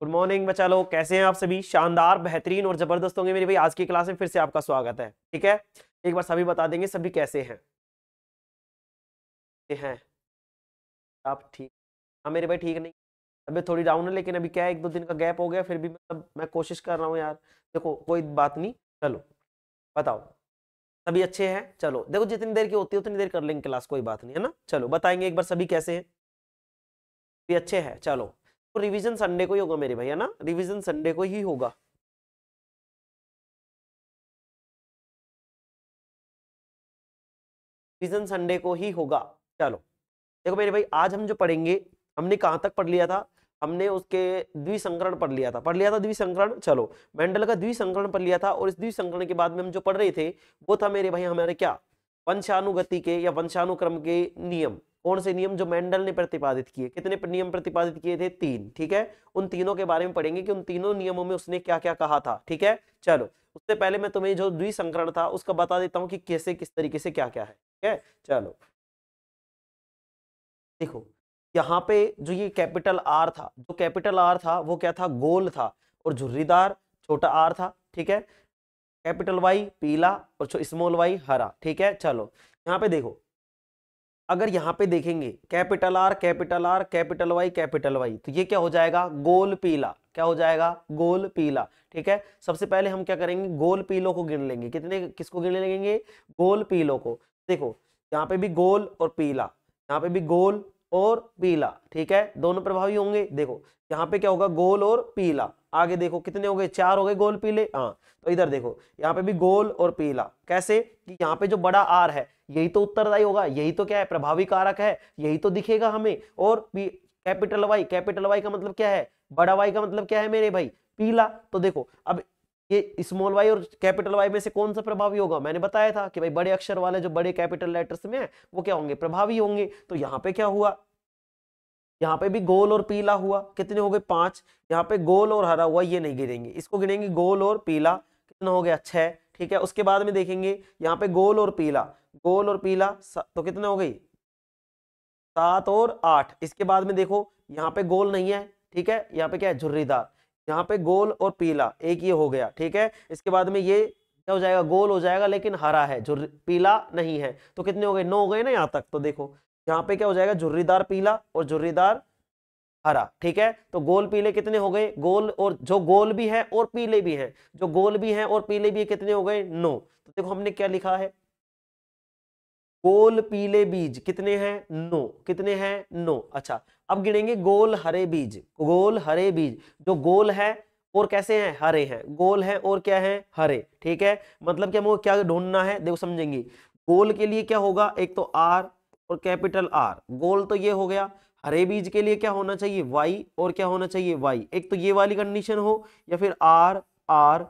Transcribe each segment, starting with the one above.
Good morning बच्चा लोग, कैसे हैं आप सभी? शानदार, बेहतरीन और जबरदस्त होंगे मेरे भाई। आज की क्लास में फिर से आपका स्वागत है। ठीक है, एक बार सभी बता देंगे सभी कैसे हैं। ये हैं आप ठीक? हाँ मेरे भाई ठीक नहीं, अभी थोड़ी डाउन है, लेकिन अभी क्या है, 1-2 दिन का गैप हो गया, फिर भी मतलब मैं कोशिश कर रहा हूँ यार। देखो कोई बात नहीं, चलो बताओ सभी अच्छे हैं। चलो देखो, जितनी देर की होती है उतनी देर कर लेंगे क्लास, कोई बात नहीं है ना। चलो बताएंगे एक बार सभी कैसे हैं। भी अच्छे हैं, चलो। तो रिवीजन संडे को ही होगा मेरे भाई, है ना, रिवीजन संडे को ही होगा। रिवीजन संडे को ही होगा। चलो देखो मेरे भाई, आज हम जो पढ़ेंगे, हमने कहां तक पढ़ लिया था? हमने उसके द्विसंकरण पढ़ लिया था द्विसंकरण। चलो, मेंडल का द्विसंकरण पढ़ लिया था, और इस द्विसंकरण के बाद में हम जो पढ़ रहे थे वो था मेरे भाई हमारे क्या, वंशानुगति के या वंशानुक्रम के नियम। कौन से नियम? जो मेंडल ने प्रतिपादित किए। कितने नियम प्रतिपादित किए थे? 3। ठीक है, उन तीनों के बारे में पढ़ेंगे कि उन तीनों नियमों में उसने क्या क्या कहा था। ठीक है, चलो उससे पहले मैं तुम्हें जो द्विसंकरण था उसका बता देता हूँ कि कैसे किस तरीके से क्या क्या है। ठीक है, चलो देखो, यहाँ पे जो ये कैपिटल आर था, जो कैपिटल आर था वो क्या था? गोल था और झुर्रीदार। छोटा आर था, ठीक है। कैपिटल वाई पीला और स्मॉल वाई हरा। ठीक है, चलो यहाँ पे देखो, अगर यहाँ पे देखेंगे capital R capital R capital Y, तो ये क्या हो जाएगा? गोल पीला। क्या हो जाएगा? गोल पीला। ठीक है, सबसे पहले हम क्या करेंगे? गोल पीलों को गिन लेंगे। कितने, किसको गिन लेंगे? गोल पीलों को। देखो यहाँ पे भी गोल और पीला, यहाँ पे भी गोल और पीला। ठीक है, दोनों प्रभावी होंगे। देखो यहाँ पे क्या होगा? गोल और पीला। आगे देखो कितने हो गए? 4 हो गए गोल पीले। हाँ, तो इधर देखो यहाँ पे भी गोल और पीला। कैसे? कि यहाँ पे जो बड़ा आर है यही तो उत्तरदायी होगा, यही तो क्या है? प्रभावी कारक है, यही तो दिखेगा हमें। और कैपिटल वाई का मतलब क्या है? बड़ा वाई का मतलब क्या है मेरे भाई? पीला। तो देखो अब ये स्मॉल वाई और कैपिटल वाई में से कौन सा प्रभावी होगा? मैंने बताया था कि भाई बड़े अक्षर वाले जो बड़े कैपिटल लेटर्स में है वो क्या होंगे? प्रभावी होंगे। तो यहाँ पे क्या हुआ? यहाँ पे भी गोल और पीला हुआ। कितने हो गए? 5। यहाँ पे गोल और हरा हुआ, ये नहीं गिनेंगे, इसको गिनेंगे गोल और पीला। कितना हो गया? 6। ठीक है, उसके बाद में देखेंगे यहाँ पे गोल और पीला, गोल और पीला तो कितने हो गई? 7 और 8। इसके बाद में देखो यहाँ पे गोल नहीं है, ठीक है, यहाँ पे क्या है? झुर्रीदार। यहाँ पे गोल और पीला, एक ये हो गया। ठीक है, इसके बाद में ये क्या हो जाएगा? गोल हो जाएगा लेकिन हरा है, पीला नहीं है। तो कितने हो गए? 9 हो गए ना यहाँ तक। तो देखो यहाँ पे क्या हो जाएगा? झुर्रीदार पीला और झुर्रीदार हरा। ठीक है, तो गोल पीले कितने हो गए? गोल और जो गोल भी है और पीले भी है, जो गोल भी है और पीले भी है, कितने हो गए? 9। तो देखो हमने क्या लिखा है? गोल पीले बीज कितने हैं? 9। कितने हैं? 9। अच्छा, अब गिनेंगे गोल हरे बीज। गोल हरे बीज, जो गोल है और कैसे हैं? हरे हैं। गोल है और क्या है? हरे। ठीक है, मतलब कि हमको क्या ढूंढना है? देखो समझेंगे। गोल के लिए क्या होगा? एक तो आर और कैपिटल आर, गोल तो ये हो गया। हरे बीज के लिए क्या होना चाहिए? वाई और क्या होना चाहिए? वाई। एक तो ये वाली कंडीशन हो, या फिर आर आर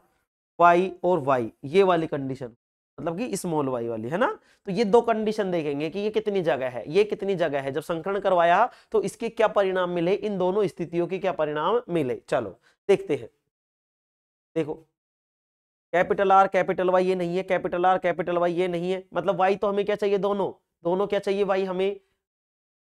वाई और वाई, ये वाली कंडीशन, मतलब कि स्मॉल वाई वाली, है ना। तो ये दो कंडीशन देखेंगे कि ये कितनी जगह है, ये कितनी जगह है। जब संकलन करवाया तो इसके क्या परिणाम मिले, इन दोनों स्थितियों के क्या परिणाम मिले। चलो देखते हैं। देखो कैपिटल आर कैपिटल वाई ये नहीं है, कैपिटल आर कैपिटल वाई ये नहीं है, मतलब वाई तो हमें क्या चाहिए? दोनों। दोनों क्या चाहिए? वाई हमें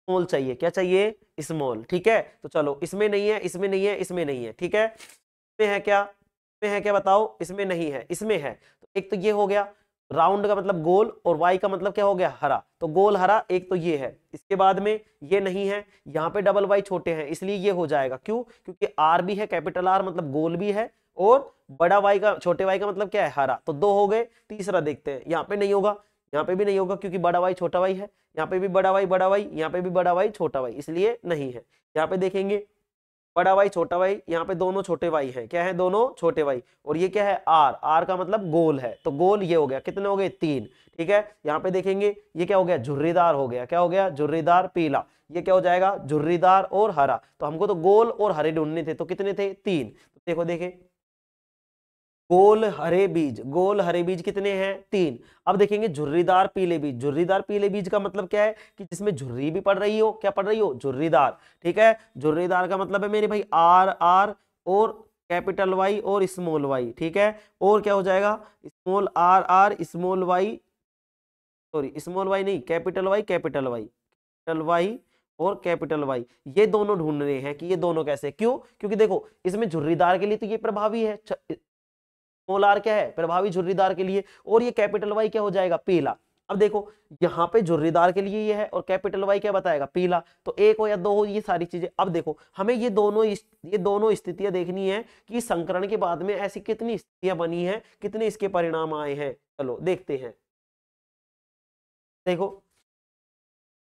स्मॉल चाहिए। क्या चाहिए? स्मॉल। ठीक है, तो चलो इसमें नहीं है, इसमें नहीं है, इसमें नहीं है। ठीक है, इसमें है क्या? इसमें है क्या बताओ? इसमें नहीं है, इसमें है। तो एक तो ये हो गया, राउंड का मतलब गोल, और वाई का मतलब क्या हो गया? हरा। तो गोल हरा, एक तो ये है। इसके बाद में ये नहीं है, यहाँ पे डबल वाई छोटे हैं इसलिए ये हो जाएगा। क्यों? क्योंकि आर भी है, कैपिटल आर मतलब गोल भी है, और बड़ा वाई का, छोटे वाई का मतलब क्या है? हरा। तो 2 हो गए। तीसरा देखते हैं, यहाँ पे नहीं होगा, यहाँ पे भी नहीं होगा, क्योंकि बड़ा वाई छोटा वाई है। यहाँ पे भी बड़ा वाई, यहाँ पे भी बड़ा वाई छोटा वाई, इसलिए नहीं है। यहाँ पे देखेंगे बड़ा वाई छोटा वाई, यहाँ पे दोनों छोटे वाई हैं। क्या है? दोनों छोटे वाई। और ये क्या है? आर। आर का मतलब गोल है, तो गोल ये हो गया। कितने हो गए? 3। ठीक है, यहाँ पे देखेंगे ये क्या हो गया? झुर्रीदार हो गया। क्या हो गया? झुर्रीदार पीला। ये क्या हो जाएगा? झुर्रीदार और हरा। तो हमको तो गोल और हरे ढूंढने थे, तो कितने थे? 3। तो देखो देखे, गोल हरे बीज, गोल हरे बीज कितने हैं? 3। अब देखेंगे झुर्रीदार पीले बीज। झुर्रीदार पीले बीज का मतलब क्या है? कि जिसमें झुर्री भी पड़ रही हो। क्या पड़ रही हो? झुर्रीदार। ठीक है, झुर्रीदार का मतलब है मेरे भाई आर आर और कैपिटल वाई और स्मॉल वाई। ठीक है, और क्या हो जाएगा? Small R R small Y, sorry small Y नहीं, capital Y capital Y, capital Y और कैपिटल वाई, ये दोनों ढूंढ रहे हैं कि ये दोनों कैसे, क्यों, क्योंकि देखो इसमें झुर्रीदार के लिए तो ये प्रभावी है, स्मॉल आर क्या है, प्रभावी झुर्रीदार के लिए, और ये कैपिटल वाई क्या हो जाएगा, पीला। अब देखो यहाँ पे झुर्रीदार के लिए ये है और कैपिटल वाई क्या बताएगा, पीला, तो एक हो या दो हो, ये सारी चीजें। अब देखो हमें ये दोनों स्थितियां देखनी है कि संकरण के बाद में ऐसी कितनी स्थितियां बनी है, कितने इसके परिणाम आए हैं, चलो देखते हैं। देखो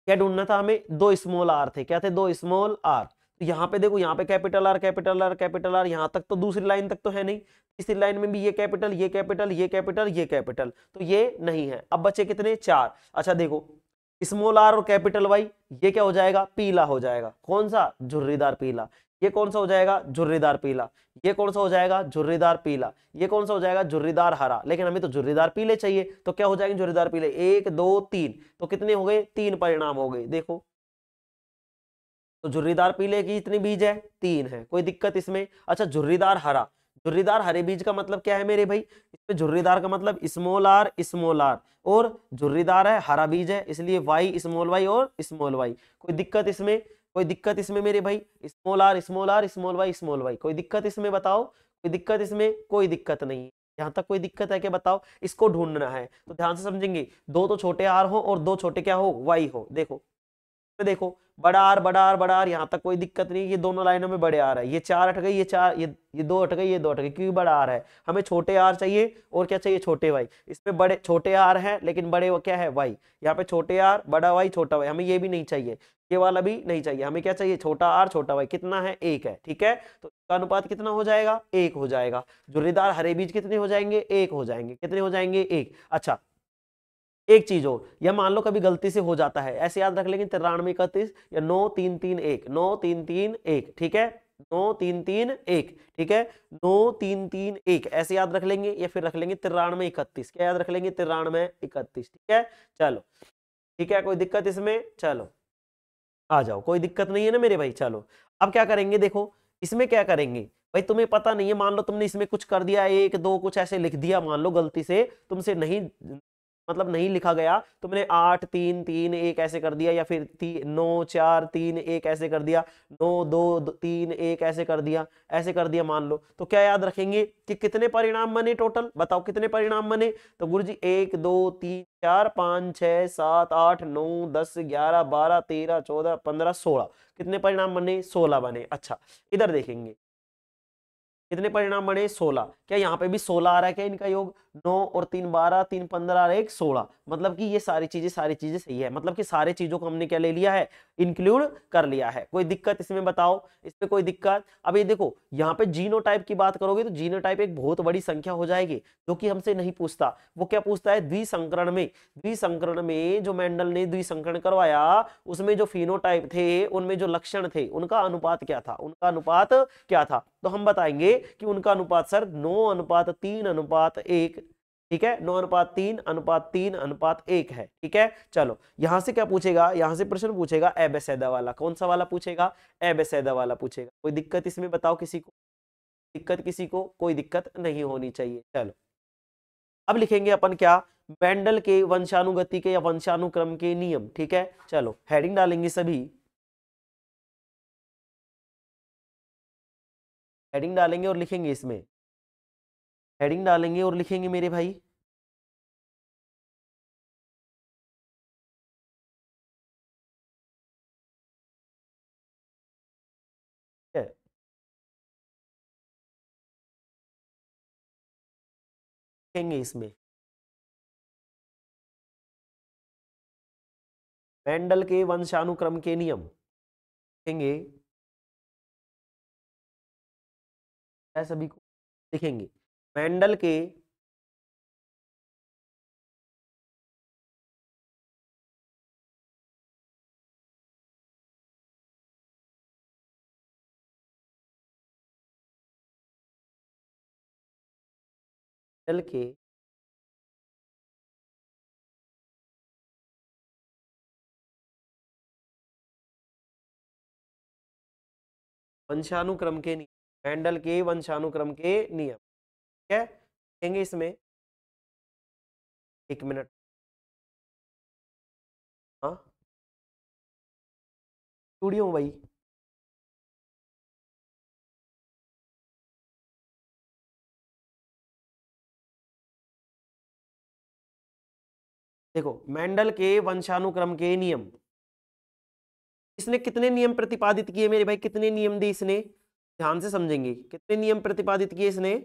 क्या ढूंढना था हमें, दो स्मॉल आर थे, क्या थे, दो स्मॉल आर। तो यहाँ पे देखो, यहाँ पे capital R capital R capital are, यहाँ तक तो दूसरी लाइन तक तो है नहीं, तीसरी लाइन में भी ये कैपिटल ये कैपिटल ये कैपिटल ये कैपिटल, तो ये नहीं है। अब बचे कितने, चार। अच्छा देखो स्मॉल आर और कैपिटल वाई, ये क्या हो जाएगा, पीला हो जाएगा, कौन सा, झुर्रीदार पीला। ये कौन सा हो जाएगा, झुर्रीदार पीला। ये कौन सा हो जाएगा, झुर्रीदार पीला। ये कौन सा हो जाएगा, झुर्रीदार हरा। लेकिन हमें तो झुर्रीदार पीले चाहिए, तो क्या हो जाएंगे झुर्रीदार पीले, एक दो तीन, तो कितने हो गए, तीन परिणाम हो गए। देखो तो झुर्रीदार पीले की इतनी बीज है, तीन है, कोई दिक्कत इसमें। अच्छा झुर्रीदार हरा, झुर्रीदार हरे बीज का मतलब क्या है मेरे भाई, इसमें झुर्रीदार का मतलब स्मॉल आर, और झुर्रीदार है हरा बीज है, इसलिए वाई स्मॉल वाई और स्मॉल वाई। कोई दिक्कत इसमें, कोई दिक्कत इसमें मेरे भाई, स्मॉल आर स्मॉल वाई, कोई दिक्कत इसमें बताओ, कोई दिक्कत इसमें, कोई दिक्कत नहीं। यहां तक कोई दिक्कत है क्या बताओ, इसको ढूंढना है तो ध्यान से समझेंगे, दो तो छोटे आर हो और दो छोटे क्या हो, वाई हो। देखो तो देखो बड़ा आर बड़ा आर बड़ा आर, यहां तक कोई दिक्कत नहीं, ये दोनों लाइनों में बड़े आर है, ये चार हट गई, ये चार, ये दो हट गई, ये दो हट गई, क्योंकि बड़ा आर है। हमें छोटे आर चाहिए और क्या चाहिए, छोटे वाई। इसमें बड़े छोटे आर है लेकिन बड़े क्या है, वाई। यहाँ पे छोटे आर बड़ा वाई छोटा वाई, हमें ये भी नहीं चाहिए, ये वाला भी नहीं चाहिए, हमें क्या चाहिए, छोटा आर छोटा वाई। कितना है, एक है, ठीक है, तो इसका अनुपात कितना हो जाएगा, एक हो जाएगा। झुर्रीदार हरे बीज कितने हो जाएंगे, एक हो जाएंगे, कितने हो जाएंगे, एक। अच्छा एक चीज हो, या मान लो कभी गलती से हो जाता है, ऐसे याद रख लेंगे 93 31 या 9 3 3 1, 9 3 3 1, ठीक है, 9 3 3 1, ठीक है, 9 3 3 1 ऐसे याद रख लेंगे, या फिर रख लेंगे 93 31, क्या याद रख लेंगे, 93 31, ठीक है। चलो ठीक है, कोई दिक्कत इसमें, चलो आ जाओ, कोई दिक्कत नहीं है ना मेरे भाई। चलो अब क्या करेंगे, देखो इसमें क्या करेंगे भाई, तुम्हें पता नहीं है, मान लो तुमने इसमें कुछ कर दिया, एक दो कुछ ऐसे लिख दिया, मान लो गलती से तुमसे नहीं, मतलब नहीं लिखा गया, तुमने 8 3 3 1 ऐसे कर दिया, या फिर 9 4 3 1 ऐसे कर दिया, 9 2 3 1 ऐसे कर दिया, ऐसे कर दिया मान लो, तो क्या याद रखेंगे कि कितने परिणाम बने टोटल, बताओ कितने परिणाम बने। तो गुरुजी 1 2 3 4 5 6 7 8 9 10 11 12 13 14 15 16, कितने परिणाम बने, 16 बने। अच्छा इधर देखेंगे कितने परिणाम बने, 16। क्या यहाँ पे भी 16 आ रहा है क्या, इनका योग, 9 और 3 12 3 15 और 1 16, मतलब कि ये सारी चीजें सही है, मतलब कि सारे चीजों को हमने क्या ले लिया है, इंक्लूड कर लिया है। कोई दिक्कत इसमें बताओ, इसमें कोई दिक्कत। अब ये देखो यहाँ पे जीनोटाइप की बात करोगे तो जीनोटाइप एक बहुत बड़ी संख्या हो जाएगी, जो कि हमसे नहीं पूछता। वो क्या पूछता है, द्विसंकरण में जो मेंडल ने द्विसंकरण करवाया, उसमें जो फिनोटाइप थे, उनमें जो लक्षण थे, उनका अनुपात क्या था, उनका अनुपात क्या था। तो हम बताएंगे कि उनका अनुपात सर 9:3:1, ठीक है, 9:3:3:1 है, ठीक है। चलो यहां से क्या पूछेगा, यहां से प्रश्न पूछेगा एबेसेदा वाला, कौन सा वाला पूछेगा, एबेसेदा वाला पूछेगा। कोई दिक्कत इसमें बताओ किसी को, दिक्कत किसी को, कोई दिक्कत नहीं होनी चाहिए। चलो अब लिखेंगे अपन क्या, मेंडल के वंशानुगति के या वंशानुक्रम के नियम, ठीक है। चलो हेडिंग डालेंगे सभी, हेडिंग डालेंगे और लिखेंगे, इसमें हेडिंग डालेंगे और लिखेंगे मेरे भाई। ठीक है, लिखेंगे इसमें मेंडल के वंशानुक्रम के नियम, लिखेंगे सभी को, लिखेंगे मेंडल के मेंडल के वंशानुक्रम के नियम, मेंडल के वंशानुक्रम के नियम, ठीक है, लिखेंगे इसमें। एक मिनट, हाँ स्टूडियो में भाई। देखो मेंडल के वंशानुक्रम के नियम, इसने कितने नियम प्रतिपादित किए मेरे भाई, कितने नियम दिए इसने, ध्यान से समझेंगे, कितने नियम प्रतिपादित किए इसने,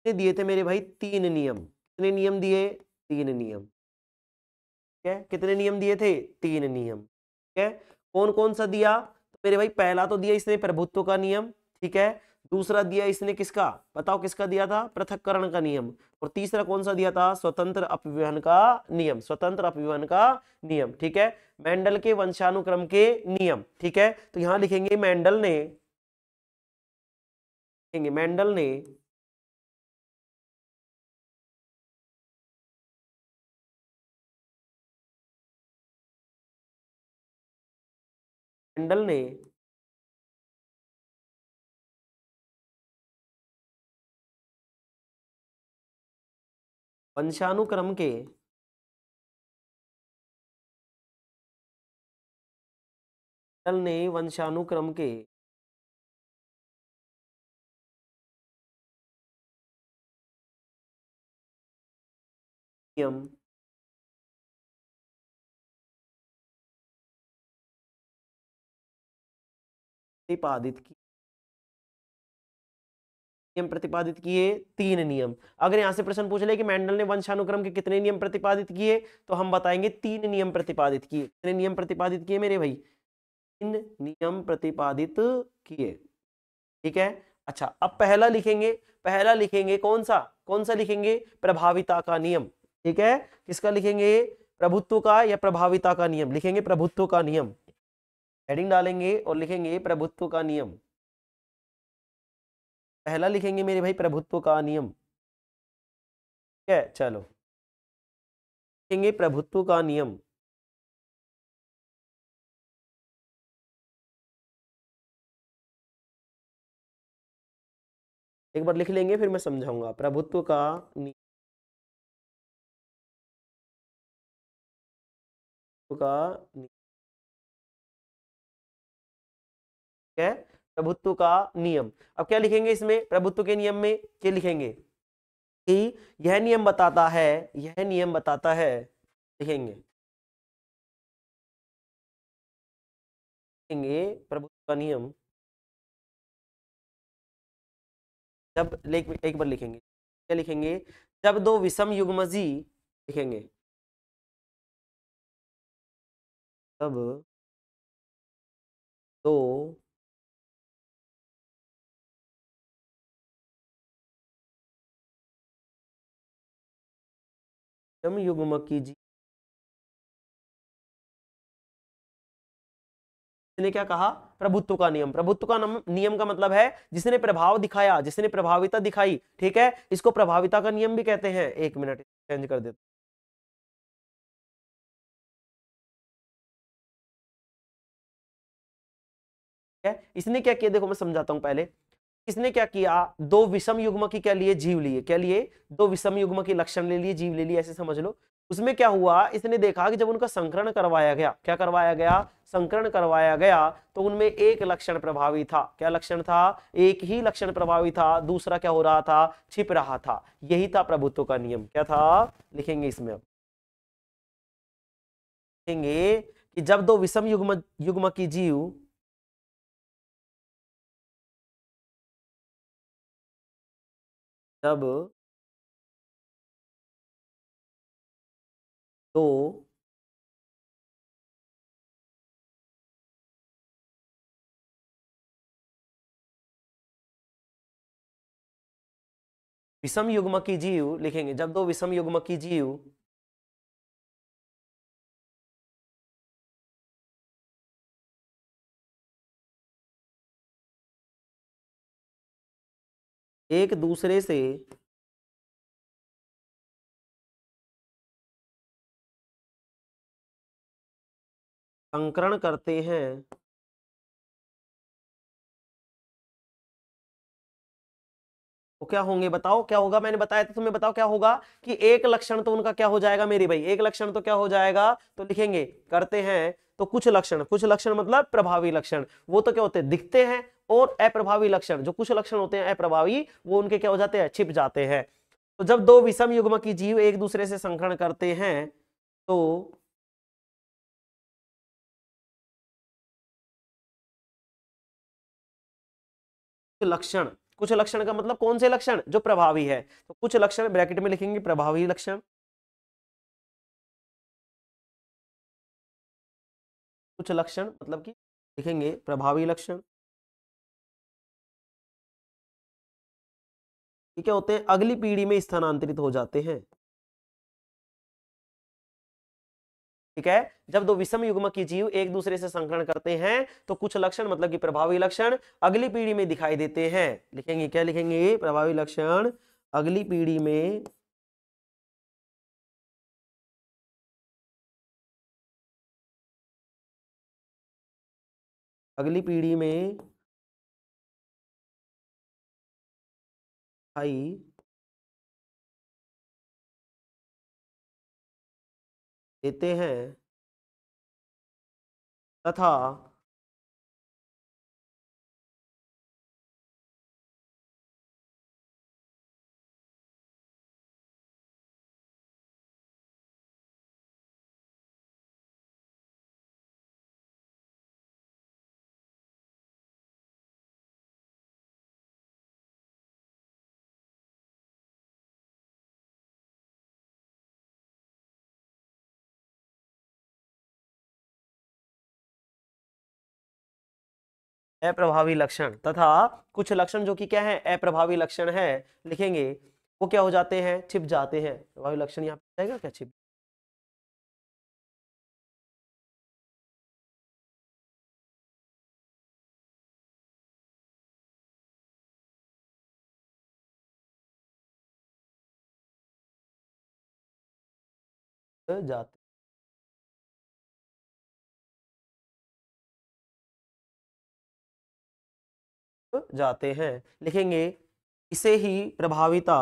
दिए थे मेरे भाई 3 नियम। कितने नियम दिए, 3 नियम। ठीक है, कितने नियम दिए थे, 3 नियम। ठीक है, कौन कौन सा दिया, तो मेरे भाई पहला तो दिया इसने प्रभुत्व का नियम, ठीक है, दूसरा दिया इसने किसका, बताओ किसका दिया था, पृथक्करण का नियम, और तीसरा कौन सा दिया था, स्वतंत्र अपव्यवहन का नियम, स्वतंत्र अपव्यवहन का नियम। ठीक है, मेंडल के वंशानुक्रम के नियम। ठीक है, तो यहां लिखेंगे मेंडल ने, मेंडल ने मेंडल ने वंशानुक्रम के मेंडल ने वंशानुक्रम के नियम प्रतिपादित किए, नियम प्रतिपादित किए 3 नियम। अगर यहां से प्रश्न पूछ ले कि मेंडल ने वंशानुक्रम के कितने नियम प्रतिपादित किए, तो हम बताएंगे 3 नियम प्रतिपादित किए। कितने नियम प्रतिपादित किए मेरे भाई, 3 नियम प्रतिपादित किए। ठीक है, अच्छा अब पहला लिखेंगे, पहला लिखेंगे कौन सा लिखेंगे, प्रभाविता का नियम। ठीक है, किसका लिखेंगे, प्रभुत्व का या प्रभाविता का नियम, लिखेंगे प्रभुत्व का नियम, हेडिंग डालेंगे और लिखेंगे प्रभुत्व का नियम। पहला लिखेंगे मेरे भाई प्रभुत्व का नियम। ठीक है, चलो लिखेंगे प्रभुत्व का नियम। एक बार लिख लेंगे फिर मैं समझाऊंगा, प्रभुत्व का नियम का नियम। है प्रभुत्व का नियम। अब क्या लिखेंगे इसमें, प्रभुत्व के नियम में क्या लिखेंगे कि यह नियम बताता है, यह नियम बताता है, लिखेंगे, लिखेंगे प्रभुत्व का नियम, जब एक बार लिखेंगे, क्या लिखेंगे, जब दो विषम युग्मजी, लिखेंगे तब दो विषम युग्म की जी, ने क्या कहा, प्रभुत्व का नियम। प्रभुत्व का नियम का मतलब है जिसने प्रभाव दिखाया, जिसने प्रभाविता दिखाई। ठीक है, इसको प्रभाविता का नियम भी कहते हैं। एक मिनट चेंज कर देते हैं। इसने क्या किया, देखो मैं समझाता हूं पहले। इसने क्या किया, दो विषम युग्म की क्या लिए, जीव लिए, क्या लिए, दो विषम युग्म के लक्षण ले लिए, जीव ले लिए, ऐसे समझ लो। उसमें क्या हुआ, इसने देखा कि जब उनका संकरण करवाया गया, क्या करवाया गया, संकरण करवाया गया, तो उनमें एक लक्षण प्रभावी था। क्या लक्षण था, एक ही लक्षण प्रभावी था, दूसरा क्या हो रहा था, छिप रहा था। यही था प्रभुत्व का नियम। क्या था, लिखेंगे इसमें, अब लिखेंगे कि जब दो विषम युग्म युग्म की जीव, जब दो विषम युग्म की जीव, लिखेंगे जब दो विषम युग्म की जीव एक दूसरे से संकरण करते हैं, तो क्या होंगे, बताओ क्या होगा, मैंने बताया था तुम्हें, बताओ क्या होगा, कि एक लक्षण तो उनका क्या हो जाएगा मेरे भाई, एक लक्षण तो क्या हो जाएगा, तो लिखेंगे करते हैं तो कुछ लक्षण मतलब प्रभावी लक्षण, वो तो क्या होते हैं, दिखते हैं। और अप्रभावी लक्षण, जो कुछ लक्षण होते हैं अप्रभावी, वो उनके क्या हो जाते हैं, छिप जाते हैं। तो जब दो विषम युग्म की जीव एक दूसरे से संकरण करते हैं तो कुछ लक्षण का मतलब कौन से लक्षण, जो प्रभावी है। तो कुछ लक्षण ब्रैकेट में लिखेंगे प्रभावी लक्षण, कुछ लक्षण मतलब कि लिखेंगे प्रभावी लक्षण। ये क्या होते हैं, अगली पीढ़ी में स्थानांतरित हो जाते हैं। ठीक है, जब दो विषम युग्म की जीव एक दूसरे से संकरण करते हैं तो कुछ लक्षण मतलब कि प्रभावी लक्षण अगली पीढ़ी में दिखाई देते हैं। लिखेंगे क्या, लिखेंगे प्रभावी लक्षण अगली पीढ़ी में दिखाई देते हैं तथा अप्रभावी लक्षण तथा कुछ लक्षण जो कि क्या है, अप्रभावी लक्षण है, लिखेंगे वो क्या हो जाते हैं, छिप जाते हैं। प्रभावी लक्षण यहाँ पे आएगा क्या, छिप जाते जाते हैं। लिखेंगे इसे ही प्रभाविता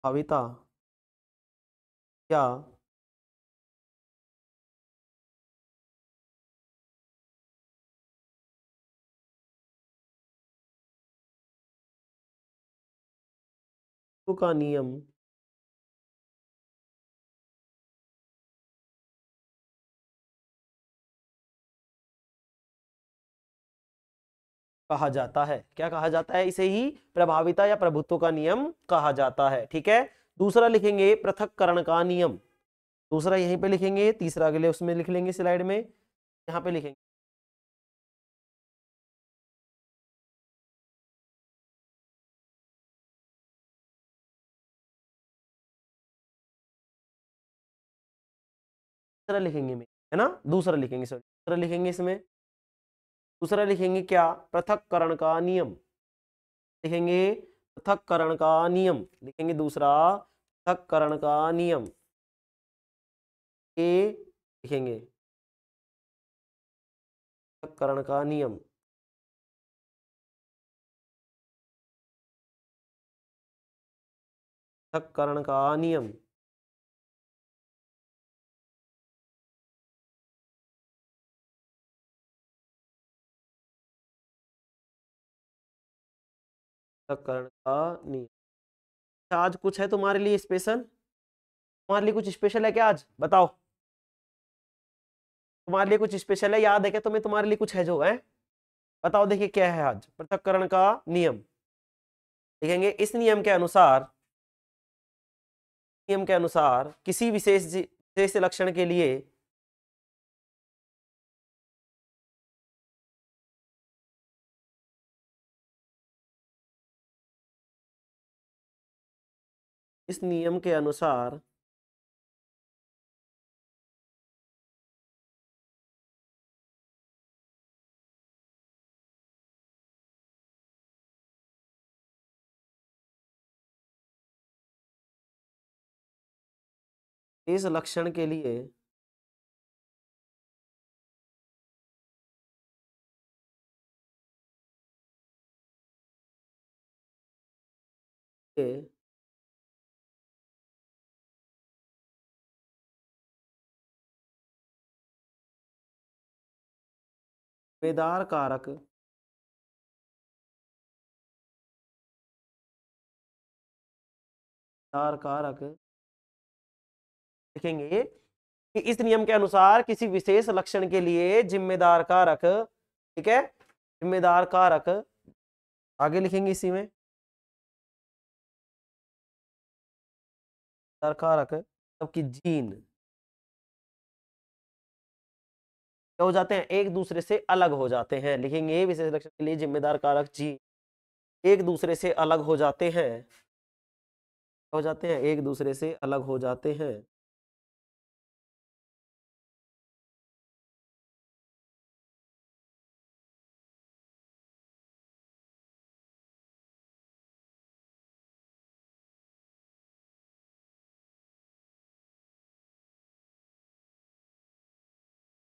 भाविता या का नियम कहा जाता है। क्या कहा जाता है, इसे ही प्रभाविता या प्रभुत्व का नियम कहा जाता है। ठीक है, दूसरा लिखेंगे पृथक्करण का नियम, दूसरा यहीं पे लिखेंगे, तीसरा अगले उसमें लिख लेंगे स्लाइड में, यहाँ पे लिखेंगे दूसरा लिखेंगे में, है ना, दूसरा लिखेंगे, सॉरी दूसरा लिखेंगे इसमें, दूसरा लिखेंगे क्या, पृथक्करण का नियम, लिखेंगे पृथक्करण का नियम, लिखेंगे दूसरा पृथक्करण का नियम, ये लिखेंगे पृथक्करण का नियम, पृथक्करण का नियम पृथक्करण का नियम। आज कुछ है तुम्हारे लिए स्पेशल, तुम्हारे लिए कुछ स्पेशल है क्या आज, बताओ, तुम्हारे लिए कुछ स्पेशल है, याद है क्या तुम्हें, तुम्हारे लिए कुछ है जो है, बताओ देखिए क्या है आज, पृथक्करण का नियम। लिखेंगे इस नियम के अनुसार किसी विशेष लक्षण के लिए इस नियम के अनुसार इस लक्षण के लिए के जिम्मेदार कारक लिखेंगे कि इस नियम के अनुसार किसी विशेष लक्षण के लिए जिम्मेदार कारक, ठीक है, जिम्मेदार कारक आगे लिखेंगे इसी में कारक सबकी जीन क्या हो जाते हैं, एक दूसरे से अलग हो जाते हैं। लिखेंगे विशेष लक्षण के लिए जिम्मेदार कारक जीन एक दूसरे से अलग हो जाते हैं, एक दूसरे से अलग हो जाते हैं।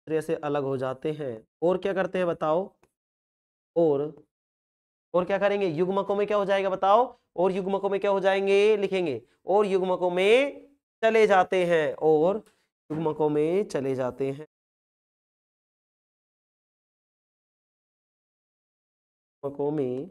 दूसरे से अलग हो जाते हैं और क्या करते हैं बताओ, और क्या करेंगे, युग्मकों में क्या हो जाएगा बताओ, और युग्मकों में क्या हो जाएंगे, लिखेंगे और युग्मकों में चले जाते हैं, और युग्मकों में चले जाते हैं, युग्मकों में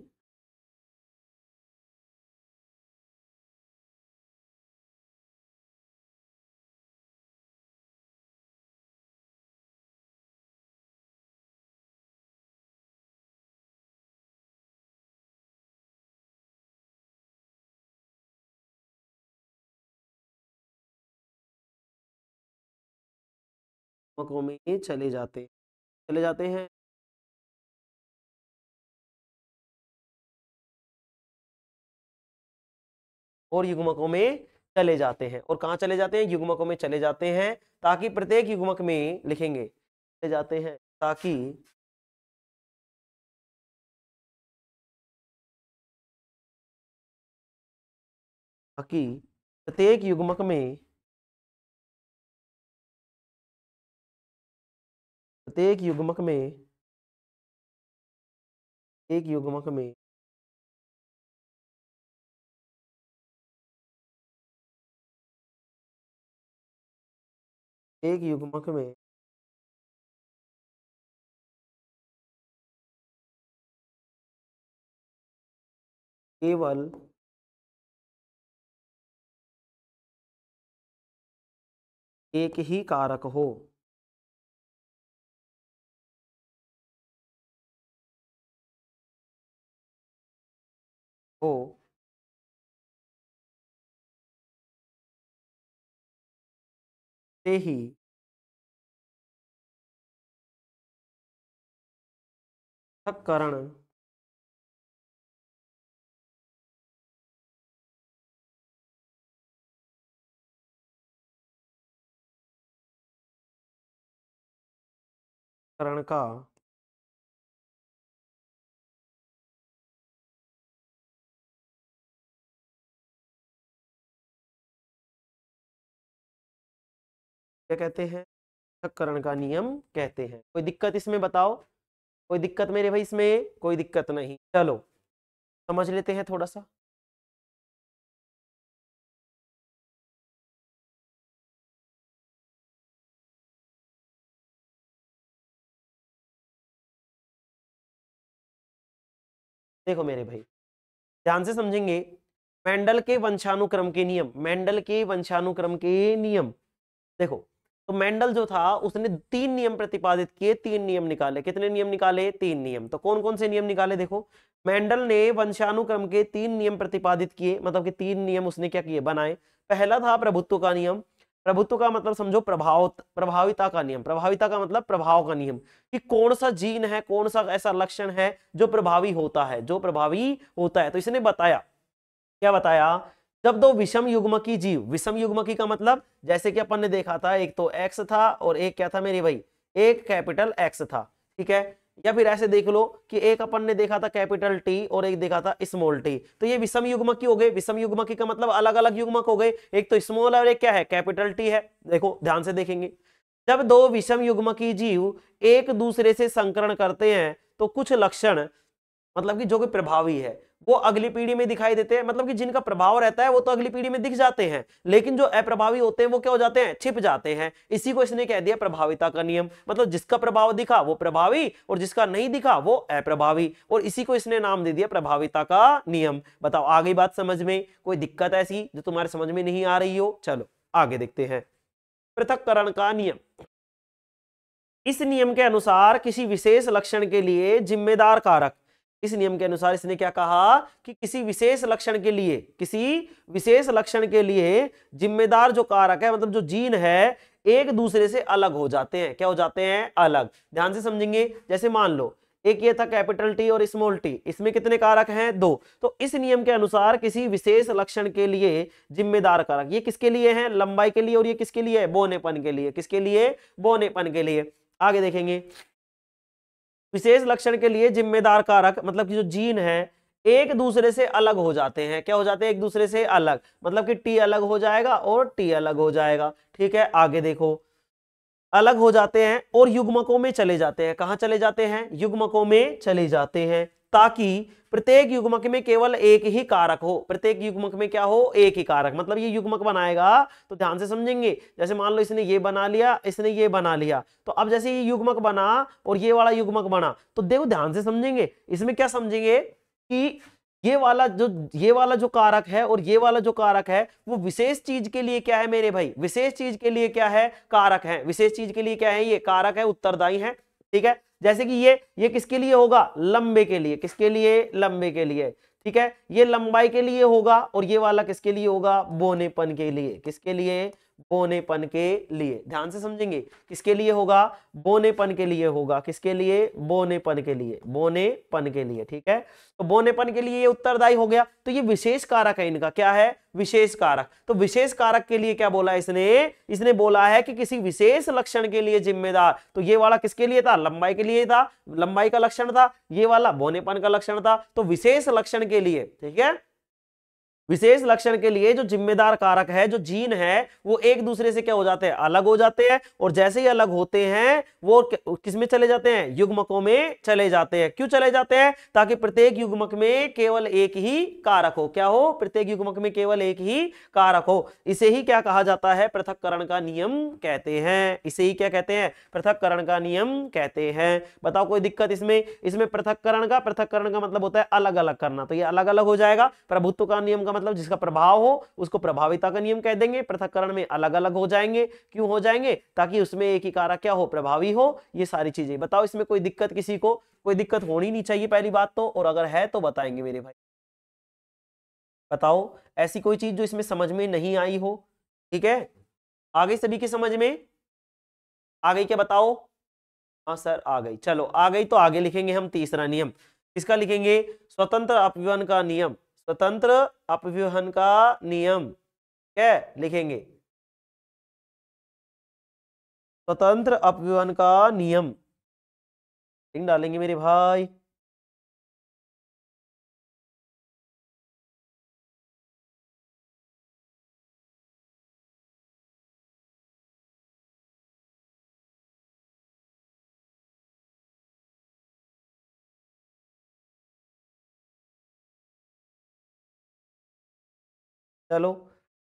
युग्मकों में चले जाते हैं। और युग्मकों में चले जाते हैं, और कहाँ चले जाते हैं, युग्मकों में चले जाते हैं, ताकि प्रत्येक युग्मक में लिखेंगे चले जाते हैं, ताकि प्रत्येक युग्मक में एक युग्मक में एक युग्मक में केवल एक ही कारक हो, से ही पृथक्करण करण का क्या कहते हैं, पृथक्करण का नियम कहते हैं। कोई दिक्कत इसमें बताओ, कोई दिक्कत मेरे भाई इसमें, कोई दिक्कत नहीं। चलो समझ लेते हैं थोड़ा सा। देखो मेरे भाई ध्यान से समझेंगे, मेंडल के वंशानुक्रम के नियम, मेंडल के वंशानुक्रम के नियम, देखो तो मेंडल जो था उसने 3 नियम प्रतिपादित किए, 3 नियम निकाले। कितने नियम निकाले, 3 नियम। तो कौन कौन से नियम निकाले, देखो मेंडल ने वंशानुक्रम के 3 नियम प्रतिपादित किए, मतलब कि 3 नियम उसने क्या किए, बनाए। पहला था प्रभुत्व का नियम। प्रभुत्व का मतलब समझो प्रभाविता का नियम, प्रभाविता का मतलब प्रभाव का नियम, कि कौन सा जीन है, कौन सा ऐसा लक्षण है जो प्रभावी होता है, जो प्रभावी होता है। तो इसने बताया, क्या बताया, जब दो विषम युग्मकी जीव, विषम युग्मकी का मतलब जैसे कि अपन ने देखा था, एक तो एक्स था और एक क्या था मेरे भाई, एक कैपिटल एक्स था, ठीक है। या फिर ऐसे देख लो कि एक अपन ने देखा था कैपिटल टी और एक देखा था स्मॉल टी, तो ये विषम युग्मकी हो गए। विषम युग्मकी का मतलब अलग अलग युग्मक हो गए, एक तो स्मॉल और एक क्या है, कैपिटल टी है। देखो ध्यान से देखेंगे, जब दो विषम युग्मकी जीव एक दूसरे से संकरण करते हैं तो कुछ लक्षण, मतलब कि जो कि प्रभावी है, वो अगली पीढ़ी में दिखाई देते हैं, मतलब कि जिनका प्रभाव रहता है वो तो अगली पीढ़ी में दिख जाते हैं, लेकिन जो अप्रभावी होते हैं वो क्या हो जाते हैं, छिप जाते हैं। इसी को इसने कह दिया प्रभाविता का नियम, मतलब जिसका प्रभाव दिखा वो प्रभावी और जिसका नहीं दिखा वो अप्रभावी, और इसी को इसने नाम दे दिया प्रभाविता का नियम। बताओ आ गई बात समझ में? कोई दिक्कत ऐसी जो तुम्हारे समझ में नहीं आ रही हो? चलो आगे देखते हैं। पृथक्करण का नियम। इस नियम के अनुसार किसी विशेष लक्षण के लिए जिम्मेदार कारक, इस नियम के अनुसार इसने क्या कहा कि किसी विशेष लक्षण के लिए, किसी विशेष लक्षण के लिए जिम्मेदार जो कारक है, मतलब जो जीन है, एक दूसरे से अलग हो जाते हैं। क्या हो जाते हैं? अलग। ध्यान से समझेंगे। जैसे मान लो एक ये था कैपिटल टी और स्मॉल टी, इसमें कितने कारक हैं? 2। तो इस नियम के अनुसार किसी विशेष लक्षण के लिए जिम्मेदार कारक, ये किसके लिए है? लंबाई के लिए, और ये किसके लिए है? बौनेपन के लिए। किसके लिए? बौनेपन के लिए। आगे देखेंगे, विशेष लक्षण के लिए जिम्मेदार कारक मतलब कि जो जीन है एक दूसरे से अलग हो जाते हैं। क्या हो जाते हैं? एक दूसरे से अलग, मतलब कि टी अलग हो जाएगा और टी अलग हो जाएगा। ठीक है, आगे देखो, अलग हो जाते हैं और युग्मकों में चले जाते हैं। कहां चले जाते हैं? युग्मकों में चले जाते हैं, ताकि प्रत्येक युग्मक में केवल एक ही कारक हो। प्रत्येक युग्मक में क्या हो? एक ही कारक। मतलब ये युग्मक बनाएगा तो ध्यान से समझेंगे। जैसे मान लो इसने ये बना लिया, इसने ये बना लिया, तो अब जैसे ये युग्मक बना और ये वाला युग्मक बना, तो देखो ध्यान से समझेंगे। इसमें क्या समझेंगे कि ये वाला जो कारक है और ये वाला जो कारक है वो विशेष चीज के लिए क्या है मेरे भाई? विशेष चीज के लिए क्या है? कारक है। विशेष चीज के लिए क्या है? ये कारक है, उत्तरदायी है। ठीक है, जैसे कि ये किसके लिए होगा? लंबे के लिए। किसके लिए? लंबे के लिए। ठीक है, ये लंबाई के लिए होगा और ये वाला किसके लिए होगा? बौनेपन के लिए। किसके लिए? बौनेपन के लिए। ध्यान से समझेंगे, किसके लिए होगा? बौनेपन के लिए होगा। किसके लिए? बौनेपन के लिए। बौनेपन के लिए। ठीक है, तो बौनेपन के लिए ये उत्तरदायी हो गया। तो ये विशेष कारक है इनका। क्या है? विशेष कारक। तो विशेष कारक के लिए क्या बोला इसने बोला है कि किसी विशेष लक्षण के लिए जिम्मेदार। तो ये वाला किसके लिए था? लंबाई के लिए था, लंबाई का लक्षण था। ये वाला बौनेपन का लक्षण था। तो विशेष लक्षण के लिए, ठीक है, विशेष लक्षण के लिए जो जिम्मेदार कारक है, जो जीन है, वो एक दूसरे से क्या हो जाते हैं? अलग हो जाते हैं। और जैसे ही अलग होते हैं वो किसमें चले जाते हैं? युग्मकों में चले जाते हैं। क्यों चले जाते हैं? ताकि प्रत्येक युग्मक में केवल एक ही कारक हो। क्या हो? प्रत्येक युग्मक में केवल एक ही कारक हो। इसे ही क्या कहा जाता है? पृथक्करण का नियम कहते हैं। इसे ही क्या कहते हैं? पृथक्करण का नियम कहते हैं। बताओ कोई दिक्कत इसमें? इसमें पृथक्करण का मतलब होता है अलग अलग करना, तो ये अलग अलग हो जाएगा। प्रभुत्व का नियम का मतलब जिसका प्रभाव हो उसको प्रभाविता का नियम कह देंगे। पृथक्करण में अलग अलग हो जाएंगे। क्यों हो जाएंगे? ताकि उसमें एक ही कारक क्या हो? प्रभावी हो। ये सारी चीजें। बताओ इसमें कोई दिक्कत किसी को? कोई दिक्कत होनी नहीं चाहिए पहली बात तो, और अगर है तो बताएंगे मेरे भाई। बताओ ऐसी कोई चीज जो इसमें समझ में नहीं आई हो। ठीक है, आ गई सभी की समझ में? आ गई क्या? बताओ। हाँ सर आ गई। चलो आ गई तो आगे लिखेंगे हम तीसरा नियम। इसका लिखेंगे स्वतंत्र अपव्यवन का नियम। स्वतंत्र अपव्यवन का नियम क्या लिखेंगे? स्वतंत्र अपव्यवन का नियम डालेंगे मेरे भाई। चलो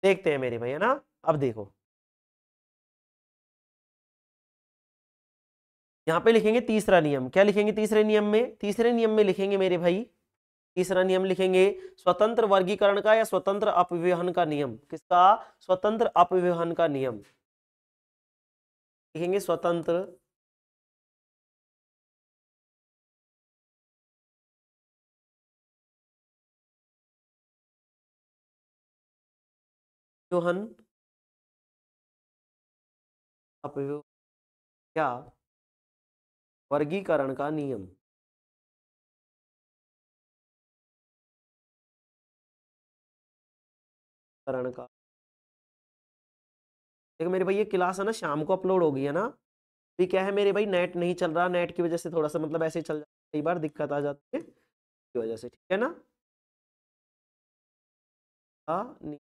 देखते हैं मेरे भाई, है ना। अब देखो यहां पे लिखेंगे तीसरा नियम। क्या लिखेंगे तीसरे नियम में? तीसरे नियम में लिखेंगे मेरे भाई, तीसरा नियम लिखेंगे स्वतंत्र वर्गीकरण का या स्वतंत्र अपव्यवहन का नियम। किसका? स्वतंत्र अपव्यवहन का नियम लिखेंगे। स्वतंत्र अपव्यवहन, अपव्यव या वर्गीकरण का नियम। करण का देखो मेरे भाई, ये क्लास है ना शाम को अपलोड होगी, है ना। ये क्या है मेरे भाई, नेट नहीं चल रहा, नेट की वजह से थोड़ा सा मतलब ऐसे ही चल जाता है, कई बार दिक्कत आ जाती है की वजह से। ठीक है ना। हाँ नहीं,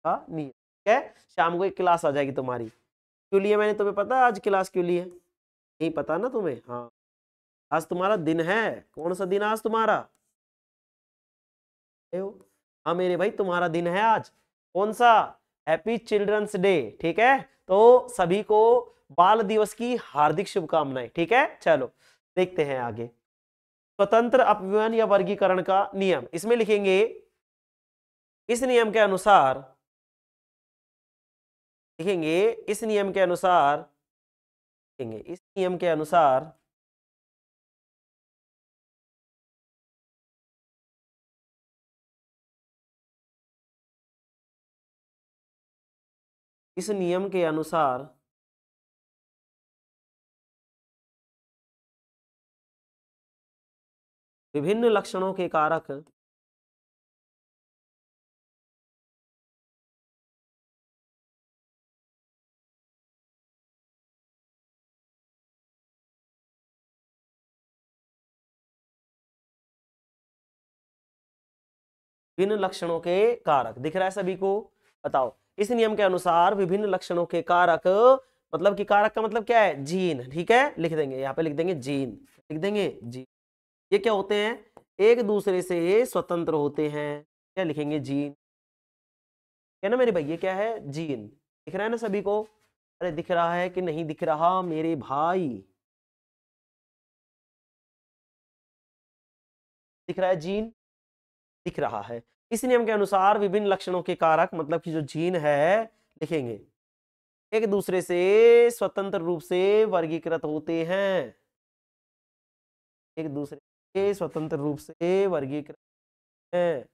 हाँ नहीं, ठीक है। शाम को एक क्लास आ जाएगी तुम्हारी। क्यों लिए मैंने, तुम्हें पता है आज क्लास क्यों लिए? नहीं पता ना तुम्हें? हाँ, आज तुम्हारा दिन है। कौन सा दिन आज तुम्हारा? हाँ मेरे भाई, तुम्हारा दिन है आज, कौन सा? हैप्पी चिल्ड्रंस डे, ठीक है। तो सभी को बाल दिवस की हार्दिक शुभकामनाएं, ठीक है। चलो देखते हैं आगे। स्वतंत्र अपव्यय या वर्गीकरण का नियम, इसमें लिखेंगे इस नियम के अनुसार, लिखेंगे इस नियम के अनुसार, लिखेंगे इस नियम के अनुसार इस नियम के अनुसार विभिन्न लक्षणों के कारक विभिन्न लक्षणों के कारक दिख रहा है सभी को? बताओ, इस नियम के अनुसार विभिन्न लक्षणों के कारक, मतलब कि कारक का मतलब क्या है? जीन, ठीक है। लिख देंगे, यहाँ पे लिख देंगे जीन, लिख देंगे जीन। ये क्या होते हैं? एक दूसरे से स्वतंत्र होते हैं, क्या लिखेंगे? जीन, है ना मेरे भाई। ये क्या है? जीन। दिख रहा है ना सभी को? अरे दिख रहा है कि नहीं दिख रहा मेरे भाई? दिख रहा है जीन? दिख रहा है। इस नियम के अनुसार विभिन्न लक्षणों के कारक, मतलब कि जो जीन है, लिखेंगे एक दूसरे से स्वतंत्र रूप से वर्गीकृत होते हैं, एक दूसरे से स्वतंत्र रूप से वर्गीकृत हैं।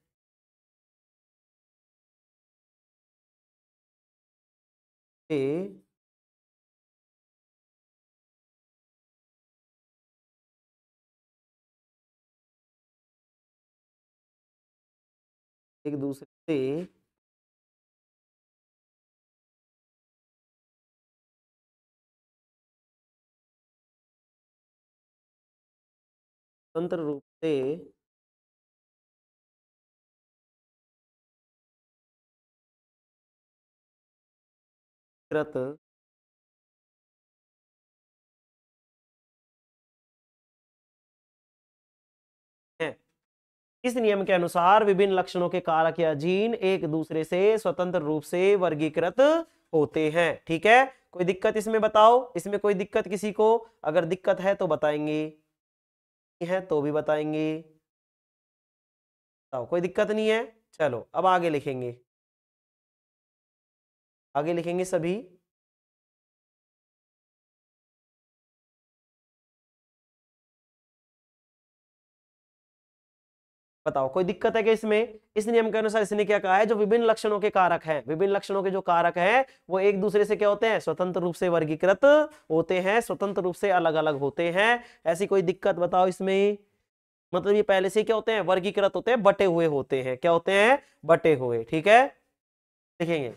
ये एक दूसरे से स्वतंत्र रूप से कृत हैं। इस नियम के अनुसार विभिन्न लक्षणों के कारक या जीन एक दूसरे से स्वतंत्र रूप से वर्गीकृत होते हैं, ठीक है। कोई दिक्कत इसमें बताओ? इसमें कोई दिक्कत किसी को? अगर दिक्कत है तो बताएंगे, नहीं है तो भी बताएंगे। बताओ, कोई दिक्कत नहीं है? चलो अब आगे लिखेंगे, आगे लिखेंगे सभी। बताओ, कोई दिक्कत है क्या इसमें? इस नियम के अनुसार इसने क्या कहा है? जो विभिन्न लक्षणों के कारक हैं, विभिन्न लक्षणों के जो कारक हैं वो एक दूसरे से क्या होते हैं? स्वतंत्र रूप से वर्गीकृत होते हैं, स्वतंत्र रूप से अलग अलग होते हैं। ऐसी कोई दिक्कत बताओ इसमें? मतलब ये पहले से क्या होते हैं? वर्गीकृत होते हैं, बटे हुए होते हैं। क्या होते हैं? बटे हुए, ठीक है। लिखेंगे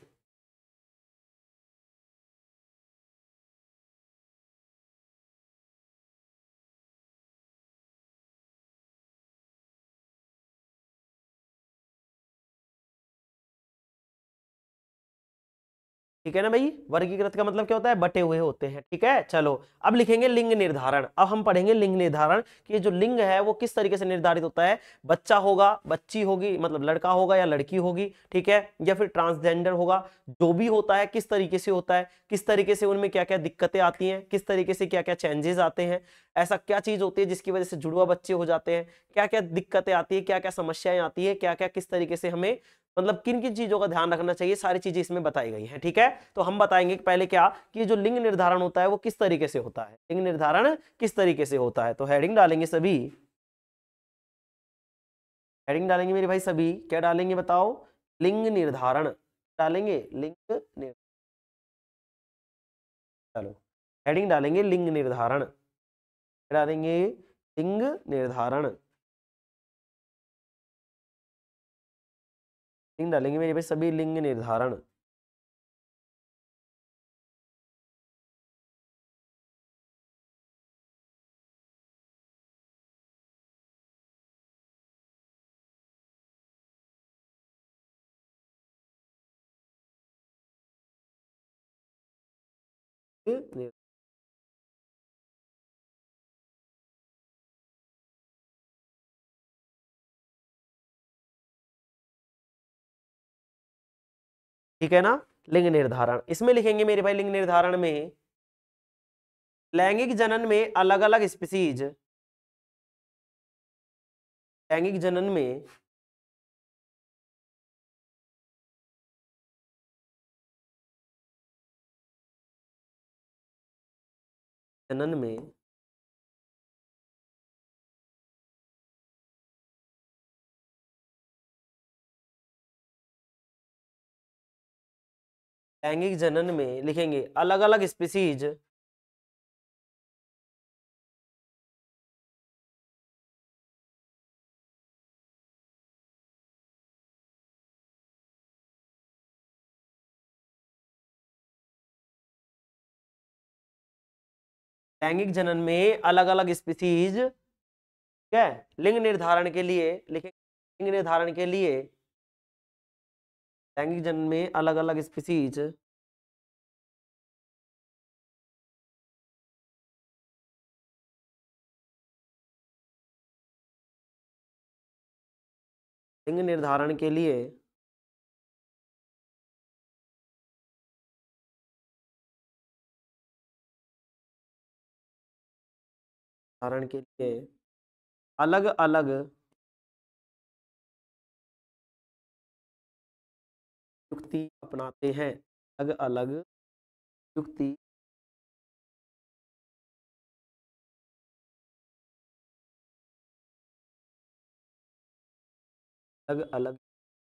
ठीक है ना भाई। वर्गीकृत का मतलब क्या होता है? बटे हुए होते हैं, ठीक है। चलो अब लिखेंगे लिंग निर्धारण। अब हम पढ़ेंगे लिंग निर्धारण कि जो लिंग है वो किस तरीके से निर्धारित होता है। बच्चा होगा, बच्ची होगी, मतलब लड़का होगा या लड़की होगी, ठीक है, या फिर ट्रांसजेंडर होगा, जो भी होता है किस तरीके से होता है, किस तरीके से उनमें क्या क्या दिक्कतें आती हैं, किस तरीके से क्या क्या चेंजेस आते हैं, ऐसा क्या चीज होती है जिसकी वजह से जुड़वा बच्चे हो जाते हैं, क्या क्या दिक्कतें आती है, क्या क्या समस्याएं आती है, क्या क्या किस तरीके से हमें, मतलब किन किन चीजों का ध्यान रखना चाहिए, सारी चीजें इसमें बताई गई हैं, ठीक है। तो हम बताएंगे कि पहले क्या, कि जो लिंग निर्धारण होता है वो किस तरीके से होता है, लिंग निर्धारण किस तरीके से होता है। तो हेडिंग डालेंगे सभी, हेडिंग डालेंगे मेरे भाई सभी। क्या डालेंगे बताओ? लिंग निर्धारण डालेंगे, लिंग चलो हेडिंग डालेंगे लिंग निर्धारण, डालेंगे लिंग निर्धारण, लिंग डालेंगे मेरे भाई सभी, लिंग निर्धारण। ठीक है ना। लिंग निर्धारण, इसमें लिखेंगे मेरे भाई लिंग निर्धारण में लैंगिक जनन में अलग अलग स्पीसीज, लैंगिक जनन में जनन में लैंगिक जनन में लिखेंगे अलग अलग स्पीसीज लैंगिक जनन में अलग अलग स्पीसीज, ठीक है। लिंग निर्धारण के लिए लिखेंगे लिंग निर्धारण के लिए लैंगिक जनन में अलग अलग स्पीसीज लिंग निर्धारण के लिए धारण के लिए अलग अलग युक्ति अपनाते हैं, अलग अलग युक्ति अलग अलग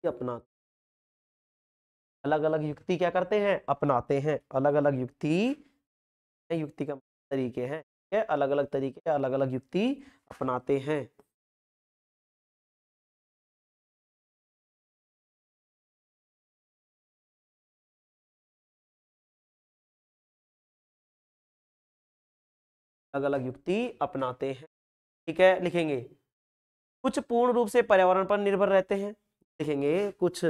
अपना अलग अलग युक्ति क्या करते हैं, अपनाते हैं। अलग अलग युक्ति, युक्ति का तरीके हैं, ठीक है। अलग अलग तरीके, अलग अलग युक्ति अपनाते हैं। अलग अलग युक्ति अपनाते हैं, ठीक है। लिखेंगे कुछ पूर्ण रूप से पर्यावरण पर निर्भर रहते हैं, लिखेंगे कुछ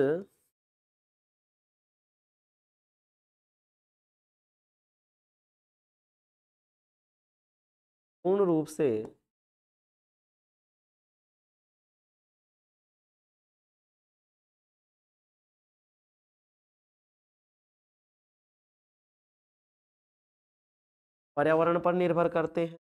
पूर्ण रूप से पर्यावरण पर निर्भर करते हैं,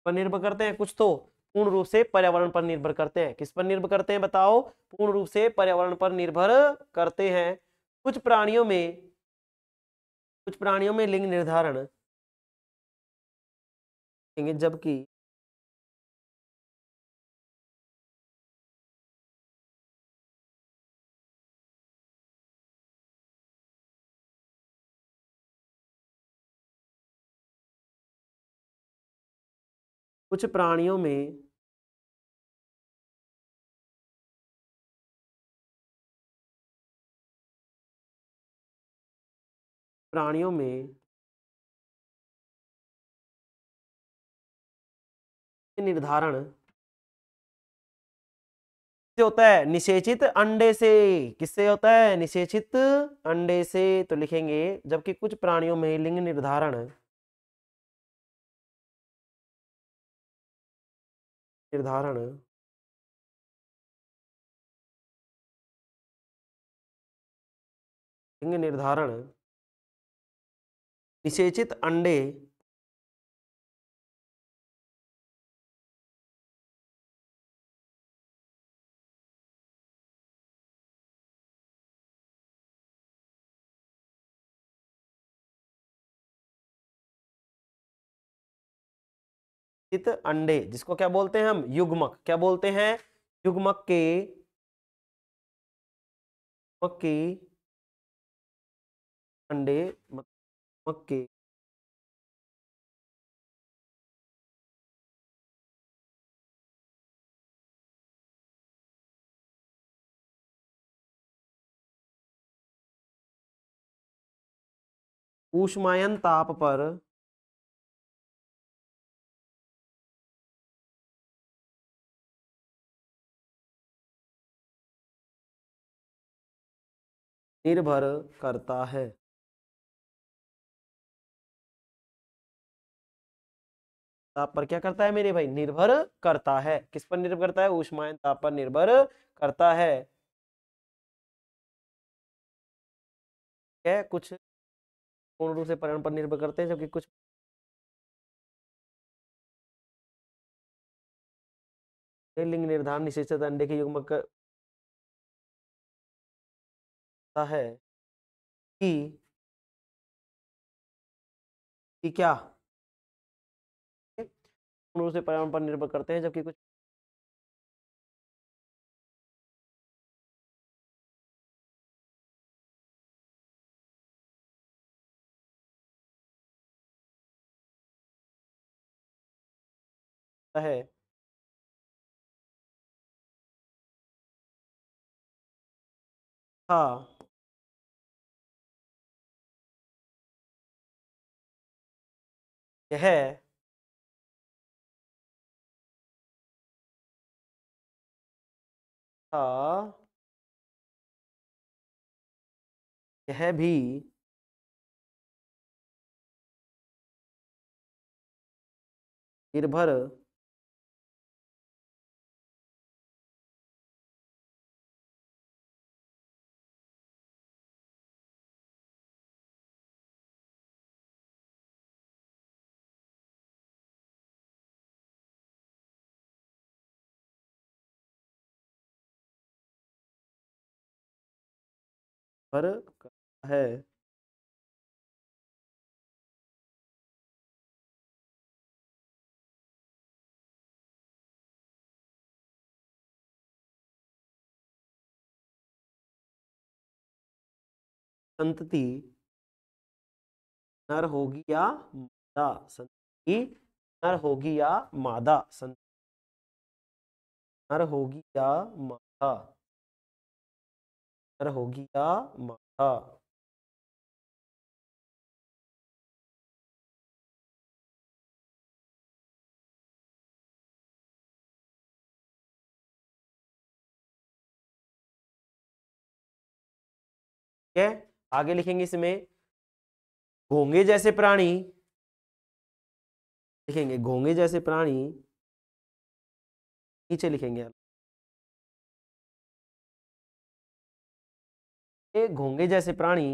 पर निर्भर करते हैं। कुछ तो पूर्ण रूप से पर्यावरण पर निर्भर करते हैं। किस पर निर्भर करते हैं बताओ, पूर्ण रूप से पर्यावरण पर निर्भर करते हैं। कुछ प्राणियों में, कुछ प्राणियों में लिंग निर्धारण, जबकि कुछ प्राणियों में प्राणियों में निर्धारण किससे होता है, निषेचित अंडे से। किससे होता है, निषेचित अंडे से। तो लिखेंगे जबकि कुछ प्राणियों में लिंग निर्धारण निर्धारण लिंग निर्धारण निषेचित अंडे चित अंडे, जिसको क्या बोलते हैं हम, युग्मक। क्या बोलते हैं, युग्मक के, युग्मक के अंडे, युग्मक के ऊष्मायन ताप पर निर्भर करता है। ताप पर क्या करता है मेरे भाई, निर्भर करता है। किस पर निर्भर करता है, ऊष्मायन ताप पर निर्भर करता है। है कुछ पूर्ण रूप से परिमाण पर निर्भर करते हैं, जबकि कुछ लिंग निर्धारण निश्चित अंडे के युग्मक करता है कि क्या पूर्ण रूप से परिमाण पर निर्भर करते हैं, जबकि कुछ है। हाँ, यह हाँ, यह भी निर्भर पर है। संतति नर होगी या मादा, संतति नर होगी या मादा, नर होगी या मादा, नर होगी या मादा। ठीक है, आगे लिखेंगे इसमें घोंगे जैसे प्राणी, लिखेंगे घोंगे जैसे प्राणी, नीचे लिखेंगे ये घोंगे जैसे प्राणी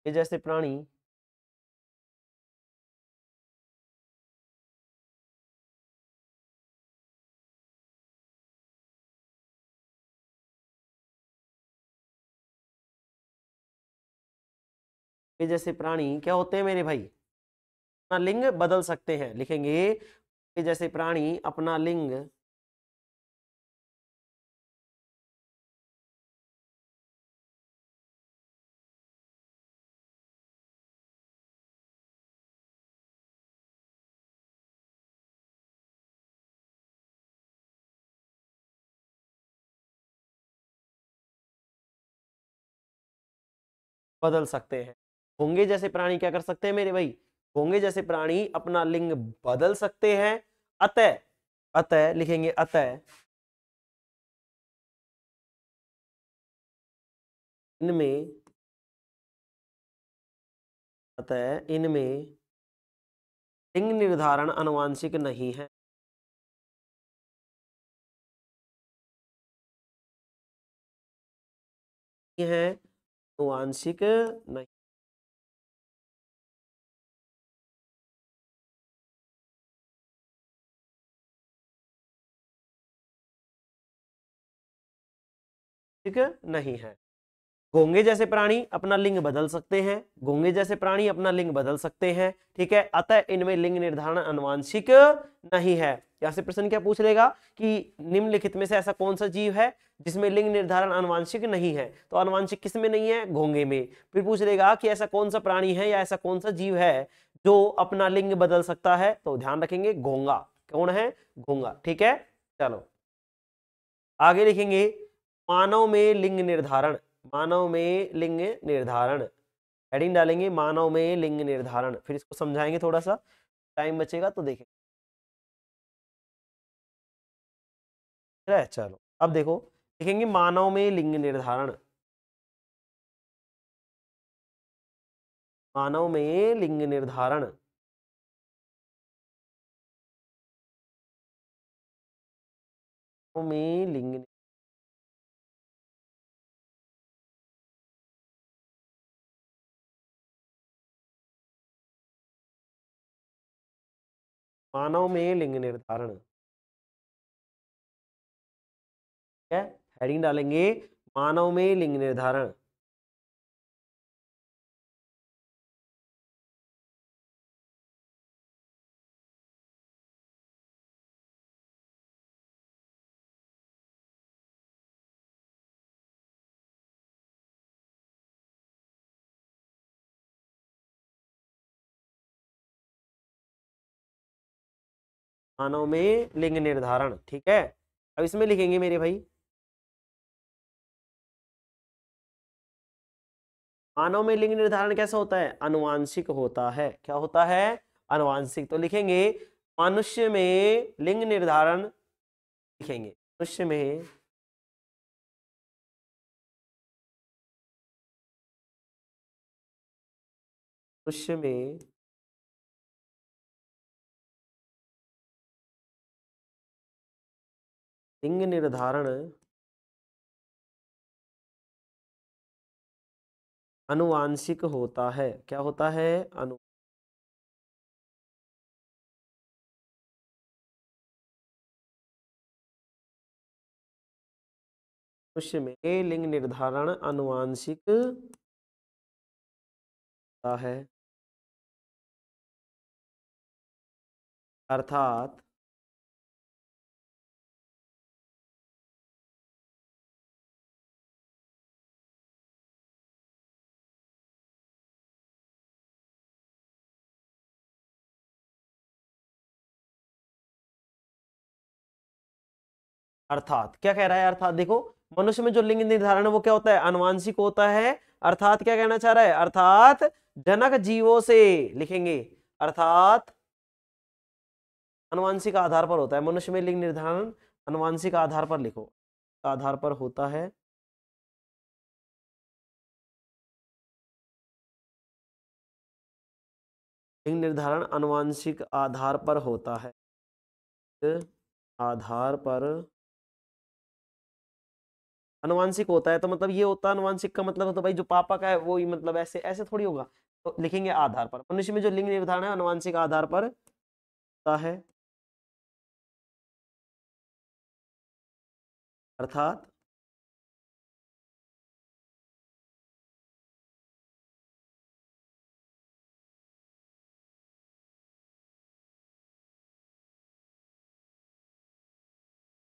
ये जैसे प्राणी ये जैसे प्राणी क्या होते हैं मेरे भाई, अपना लिंग बदल सकते हैं। लिखेंगे ये जैसे प्राणी अपना लिंग बदल सकते हैं। घोंगे जैसे प्राणी क्या कर सकते हैं मेरे भाई, घोंगे जैसे प्राणी अपना लिंग बदल सकते हैं। अतः, अतः लिखेंगे अतः इनमें, अतः इनमें लिंग निर्धारण आनुवांशिक नहीं है। ये है आनुवांशिक नहीं। ठीक नहीं है। घोंगे जैसे प्राणी अपना लिंग बदल सकते हैं, घोंगे जैसे प्राणी अपना लिंग बदल सकते हैं। ठीक है, अतः इनमें लिंग निर्धारण आनुवांशिक नहीं है। यहां से प्रश्न क्या पूछ लेगा कि निम्नलिखित में से ऐसा कौन सा जीव है जिसमें लिंग निर्धारण आनुवांशिक नहीं है। तो आनुवांशिक किस में नहीं है, घोंगे में। फिर पूछ लेगा कि ऐसा कौन सा प्राणी है या ऐसा कौन सा जीव है जो अपना लिंग बदल सकता है। तो ध्यान रखेंगे घोंगा, कौन है, घोंगा। ठीक है, चलो आगे लिखेंगे मानव में लिंग निर्धारण, मानव में लिंग निर्धारण, हेडिंग डालेंगे मानव में लिंग निर्धारण। फिर इसको समझाएंगे, थोड़ा सा टाइम बचेगा तो देखेंगे। चलो अब देखो, लिखेंगे मानव में लिंग निर्धारण, मानव में लिंग निर्धारण, में लिंग, मानव में लिंग निर्धारण, ठीक है। हेडिंग डालेंगे मानव में लिंग निर्धारण। मानव में लिंग निर्धारण, ठीक है। अब इसमें लिखेंगे मेरे भाई, मानव में लिंग निर्धारण कैसा होता है, अनुवांशिक होता है। क्या होता है, अनुवांशिक। तो लिखेंगे मनुष्य में लिंग निर्धारण, लिखेंगे मनुष्य में मनुष्य में लिंग निर्धारण अनुवांशिक होता है। क्या होता है, मनुष्य में लिंग निर्धारण अनुवांशिक होता है, अर्थात अर्थात क्या कह रहा है, अर्थात देखो मनुष्य में जो लिंग निर्धारण है वो क्या होता है, अनुवांशिक होता है। अर्थात क्या कहना चाह रहा है, अर्थात जनक जीवों से, लिखेंगे अर्थात अनुवांशिक आधार पर होता है। मनुष्य में लिंग निर्धारण अनुवांशिक आधार पर, लिखो आधार पर होता है। लिंग निर्धारण अनुवांशिक आधार पर होता है, आधार पर अनुवांशिक होता है। तो मतलब ये होता है, अनुवांशिक का मतलब तो भाई जो पापा का है वो ही, मतलब ऐसे ऐसे थोड़ी होगा। तो लिखेंगे आधार पर, मनुष्य में जो लिंग निर्धारण है अनुवांशिक आधार पर होता है, अर्थात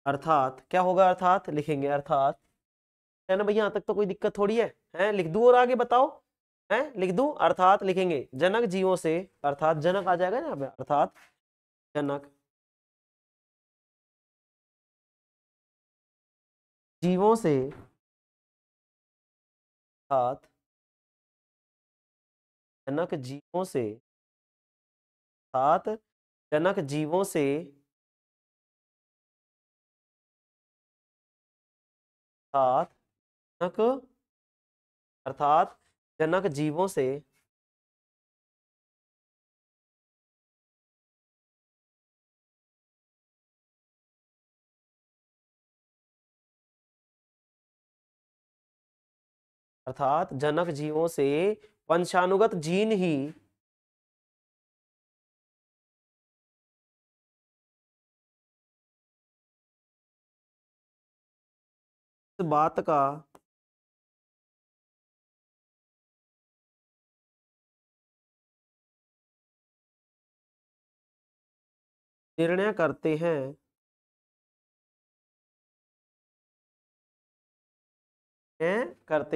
अर्थात क्या होगा, अर्थात लिखेंगे अर्थात, है ना भैया, यहाँ तक तो कोई दिक्कत थोड़ी है लिख दूं और आगे बताओ, है लिख दूं। अर्थात लिखेंगे जनक जीवों से, अर्थात जनक आ जाएगा ना यहाँ पे, अर्थात जनक जीवों से, अर्थात जनक जीवों से, अर्थात जनक जीवों से, अर्थात जनक, अर्थात जनक जीवों से अर्थात जनक जीवों से वंशानुगत जीन ही इस बात का निर्णय करते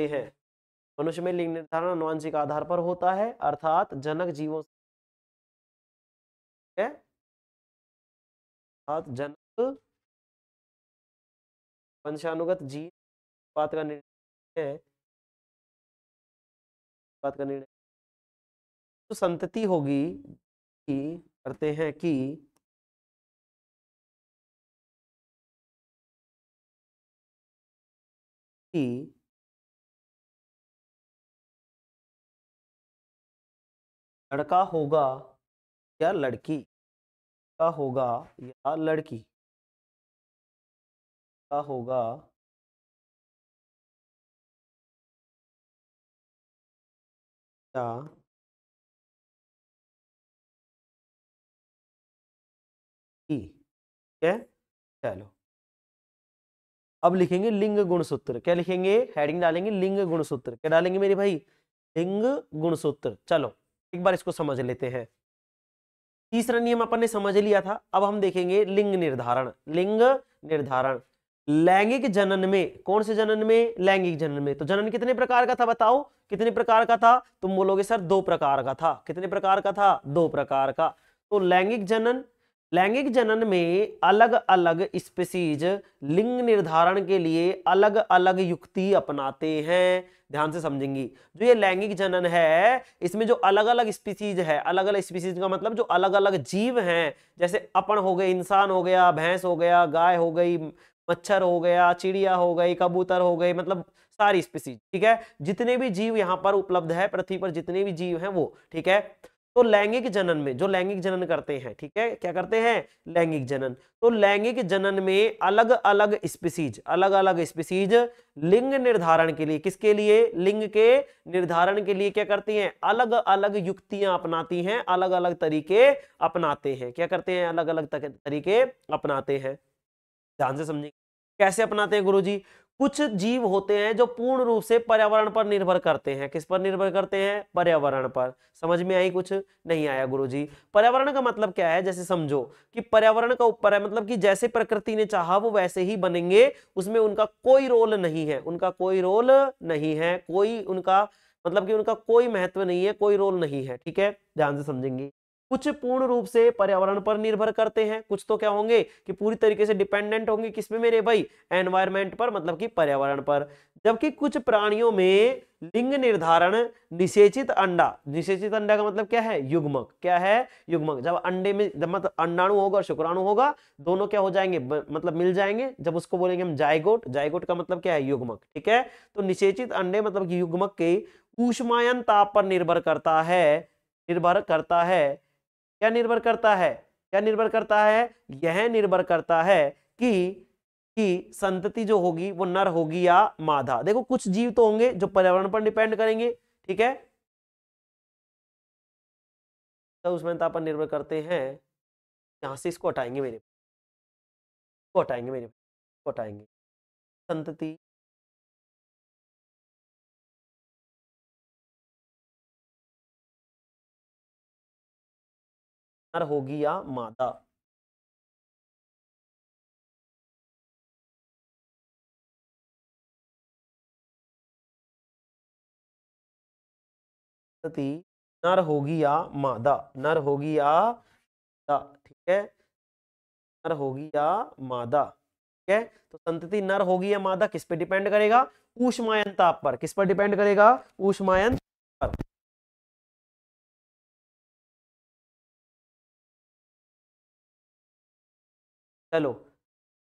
हैं। मनुष्य में लिंग निर्धारण अनुवांशिक आधार पर होता है, अर्थात जनक जीवों से, अर्थात जनक वंशानुगत जीन बात का निर्णय है, बात का निर्णय तो संतति होगी कि, करते हैं कि कि लड़का होगा या लड़की, का होगा या लड़की, का होगा या की। ठीक है, चलो अब लिखेंगे लिंग गुणसूत्र। क्या लिखेंगे? हेडिंग डालेंगे लिंग गुणसूत्र। क्या डालेंगे मेरे भाई? लिंग गुणसूत्र। चलो एक बार इसको समझ लेते हैं। तीसरा नियम अपन ने समझ लिया था, अब हम देखेंगे लिंग निर्धारण। लिंग निर्धारण, लैंगिक जनन में, कौन से जनन में? लैंगिक जनन में। तो जनन कितने प्रकार का था बताओ? कितने प्रकार का था? तुम बोलोगे सर 2 प्रकार का था। कितने प्रकार का था? 2 प्रकार का। तो लैंगिक जनन, लैंगिक जनन में अलग अलग स्पीसीज लिंग निर्धारण के लिए अलग अलग युक्ति अपनाते हैं। ध्यान से समझेंगी, जो ये लैंगिक जनन है इसमें जो अलग अलग स्पीसीज है, अलग अलग स्पीसीज का मतलब जो अलग अलग जीव हैं, जैसे अपन हो गए, इंसान हो गया, भैंस हो गया, गाय हो गई, मच्छर हो गया, चिड़िया हो गई, कबूतर हो गई, मतलब सारी स्पीसीज। ठीक है, जितने भी जीव यहां पर उपलब्ध है पृथ्वी पर, जितने भी जीव हैं वो। ठीक है, तो लैंगिक जनन में जो लैंगिक जनन करते हैं, ठीक है, क्या करते हैं? लैंगिक जनन। तो लैंगिक जनन में अलग अलग स्पीसीज, अलग अलग स्पीसीज लिंग निर्धारण के लिए, किसके लिए? लिंग के निर्धारण के लिए क्या करती हैं? अलग अलग युक्तियां अपनाती हैं, अलग अलग तरीके अपनाते हैं। क्या करते हैं? अलग अलग तरीके अपनाते हैं। ध्यान से समझिए कैसे अपनाते हैं गुरुजी। कुछ जीव होते हैं जो पूर्ण रूप से पर्यावरण पर निर्भर करते हैं। किस पर निर्भर करते हैं? पर्यावरण पर। समझ में आई? कुछ नहीं आया गुरुजी? पर्यावरण का मतलब क्या है? जैसे समझो कि पर्यावरण का ऊपर है, मतलब कि जैसे प्रकृति ने चाहा वो वैसे ही बनेंगे, उसमें उनका कोई रोल नहीं है, उनका कोई रोल नहीं है, कोई उनका मतलब कि उनका कोई महत्व नहीं है, कोई रोल नहीं है। ठीक है, ध्यान से समझेंगे। कुछ पूर्ण रूप से पर्यावरण पर निर्भर करते हैं, कुछ तो क्या होंगे कि पूरी तरीके से डिपेंडेंट होंगे किस पे मेरे भाई? एनवायरमेंट पर, मतलब कि पर्यावरण पर। जबकि कुछ प्राणियों में लिंग निर्धारण निषेचित अंडा, निषेचित अंडा का मतलब क्या है? युग्मक। क्या है? युग्मक। जब अंडे में, जब मतलब अंडाणु होगा और शुक्राणु होगा, दोनों क्या हो जाएंगे? मतलब मिल जाएंगे, जब उसको बोलेंगे हम जाइगोट। जाइगोट का मतलब क्या है? युग्मक। ठीक है, तो निषेचित अंडे मतलब कि युग्मक के ऊष्मायन ताप पर निर्भर करता है, निर्भर करता है। क्या निर्भर करता है? क्या निर्भर करता है? यह निर्भर करता है कि संतति जो होगी वो नर होगी या मादा। देखो कुछ जीव तो होंगे जो पर्यावरण पर डिपेंड करेंगे, ठीक है, तो उसमें ताप पर निर्भर करते हैं। यहां से इसको हटाएंगे मेरे, को हटाएंगे मेरे, को हटाएंगे। संतति नर होगी या मादा। संतति नर होगी या मादा, नर होगी या मादा। ठीक है, नर होगी या मादा। ठीक है, तो संतति नर होगी या मादा किस पे डिपेंड करेगा? ऊष्मायन ताप पर। किस पर डिपेंड करेगा? ऊष्मायन पर। चलो,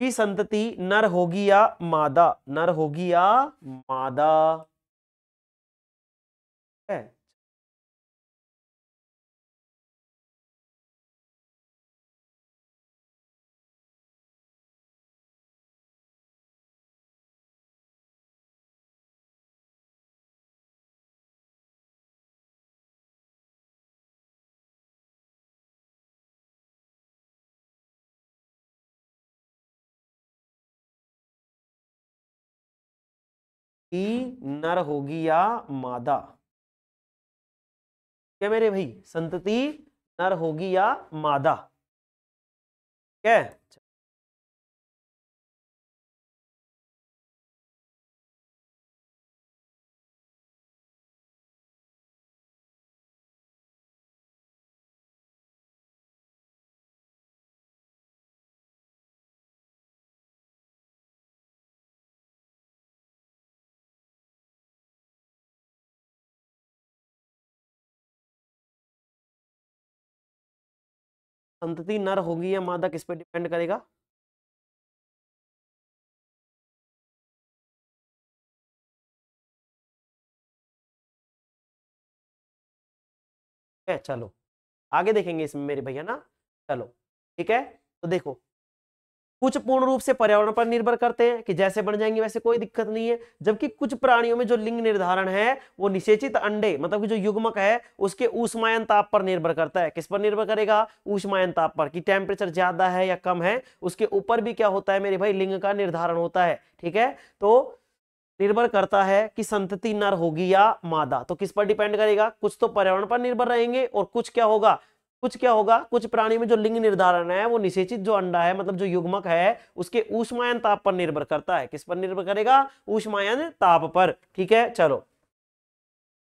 की संतति नर होगी या मादा, नर होगी या मादा है? की नर होगी या मादा। क्या मेरे भाई? संतति नर होगी या मादा। क्या है? संतति नर होगी या मादा किस पे डिपेंड करेगा? है, चलो आगे देखेंगे इसमें मेरे भैया ना। चलो ठीक है, तो देखो कुछ पूर्ण रूप से पर्यावरण पर निर्भर करते हैं कि जैसे बन जाएंगे वैसे कोई दिक्कत नहीं है, जबकि कुछ प्राणियों में जो लिंग निर्धारण है वो निषेचित अंडे मतलब कि जो युग्मक है उसके ऊष्मायन ताप पर निर्भर करता है। किस पर निर्भर करेगा? ऊष्मायन ताप पर, कि टेम्परेचर ज्यादा है या कम है, उसके ऊपर भी क्या होता है मेरे भाई, लिंग का निर्धारण होता है। ठीक है, तो निर्भर करता है कि संतति नर होगी या मादा, तो किस पर डिपेंड करेगा? कुछ तो पर्यावरण पर निर्भर रहेंगे और कुछ क्या होगा, कुछ प्राणी में जो लिंग निर्धारण है वो निषेचित जो अंडा है मतलब जो युग्मक है उसके ऊष्मायन ताप पर निर्भर करता है। किस पर निर्भर करेगा? ऊष्मायन ताप पर। ठीक है, चलो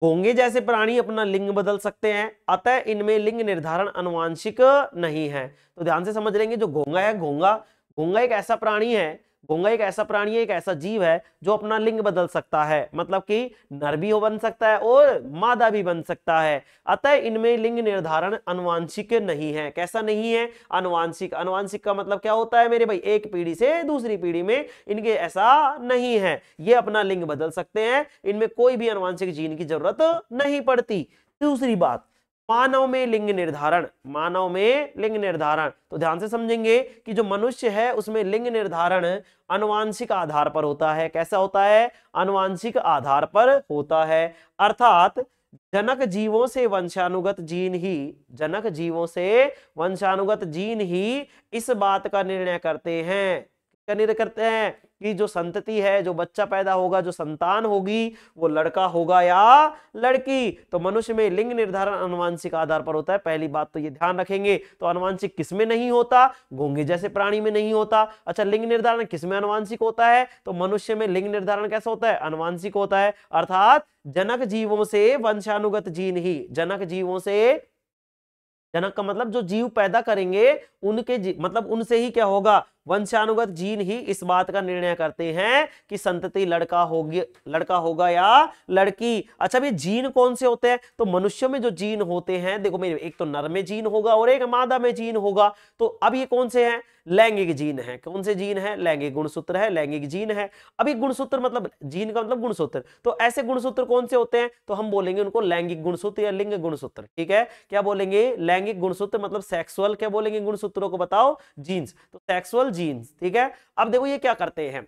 घोंगे जैसे प्राणी अपना लिंग बदल सकते हैं, अतः इनमें लिंग निर्धारण आनुवांशिक नहीं है। तो ध्यान से समझ लेंगे, जो घोंगा है, घोंगा एक ऐसा प्राणी है, घोंगा एक ऐसा प्राणी है, एक ऐसा जीव है जो अपना लिंग बदल सकता है, मतलब कि नर भी हो बन सकता है और मादा भी बन सकता है। अतः इनमें लिंग निर्धारण आनुवांशिक नहीं है। कैसा नहीं है? आनुवांशिक। आनुवांशिक का मतलब क्या होता है मेरे भाई? एक पीढ़ी से दूसरी पीढ़ी में इनके ऐसा नहीं है, ये अपना लिंग बदल सकते हैं, इनमें कोई भी आनुवांशिक जीन की जरूरत नहीं पड़ती। दूसरी बात, मानव में लिंग निर्धारण, मानव में लिंग निर्धारण, तो ध्यान से समझेंगे कि जो मनुष्य है उसमें लिंग निर्धारण आनुवांशिक आधार पर होता है। कैसा होता है? आनुवांशिक आधार पर होता है, अर्थात जनक जीवों से वंशानुगत जीन ही, जनक जीवों से वंशानुगत जीन ही इस बात का निर्णय करते हैं, क्या निर्णय करते हैं कि जो संतति है, जो बच्चा पैदा होगा, जो संतान होगी वो लड़का होगा या लड़की। तो मनुष्य में लिंग निर्धारण आनुवांशिक आधार पर होता है, पहली बात तो ये ध्यान रखेंगे। तो आनुवांशिक किसमें नहीं होता? घोंगे जैसे प्राणी में नहीं होता। अच्छा, लिंग निर्धारण किसमें आनुवांशिक होता है? तो मनुष्य में लिंग निर्धारण कैसा होता है? आनुवांशिक होता है, अर्थात जनक जीवों से वंशानुगत जीन ही, जनक जीवों से, जनक का मतलब जो जीव पैदा करेंगे उनके मतलब उनसे ही क्या होगा? वंशानुगत जीन ही इस बात का निर्णय करते हैं कि संतति लड़का होगा या लड़की। अच्छा, भी जीन कौन से होते हैं? तो मनुष्यों में जो जीन होते हैं, देखो मेरे, एक तो नर में जीन होगा और एक मादा में जीन होगा। तो अब ये कौन से हैं? लैंगिक जीन है। कौन से जीन है? लैंगिक गुणसूत्र है, लैंगिक जीन है। अभी गुणसूत्र मतलब जीन का मतलब गुणसूत्र, तो ऐसे गुणसूत्र कौन से होते हैं? तो हम बोलेंगे उनको लैंगिक गुणसूत्र या लिंग गुणसूत्र। ठीक है, क्या बोलेंगे? लैंगिक गुणसूत्र मतलब सेक्सुअल, क्या बोलेंगे गुणसूत्रों को बताओ? जीन्स, तो सेक्सुअल जीन्स। ठीक है, अब देखो ये क्या करते हैं,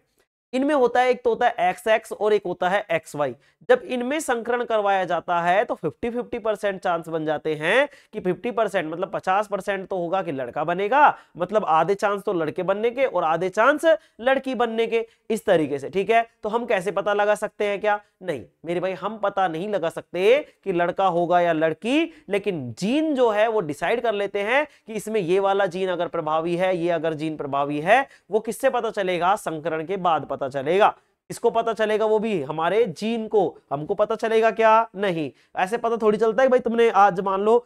इनमें होता है, एक तो होता है XX और एक होता है XY। जब इनमें संकरण करवाया जाता है तो 50-50% चांस बन जाते हैं कि 50% मतलब 50% तो होगा कि लड़का बनेगा, मतलब आधे चांस तो लड़के बनने के और आधे चांस लड़की बनने के, इस तरीके से। ठीक है, तो हम कैसे पता लगा सकते हैं? क्या नहीं मेरे भाई, हम पता नहीं लगा सकते कि लड़का होगा या लड़की, लेकिन जीन जो है वो डिसाइड कर लेते हैं कि इसमें ये वाला जीन अगर प्रभावी है, ये अगर जीन प्रभावी है। वो किससे पता चलेगा? संकरण के बाद पता चलेगा। इसको पता चलेगा? वो भी हमारे जीन को, हमको पता चलेगा क्या? नहीं, ऐसे पता थोड़ी चलता है भाई तुमने आज मान लो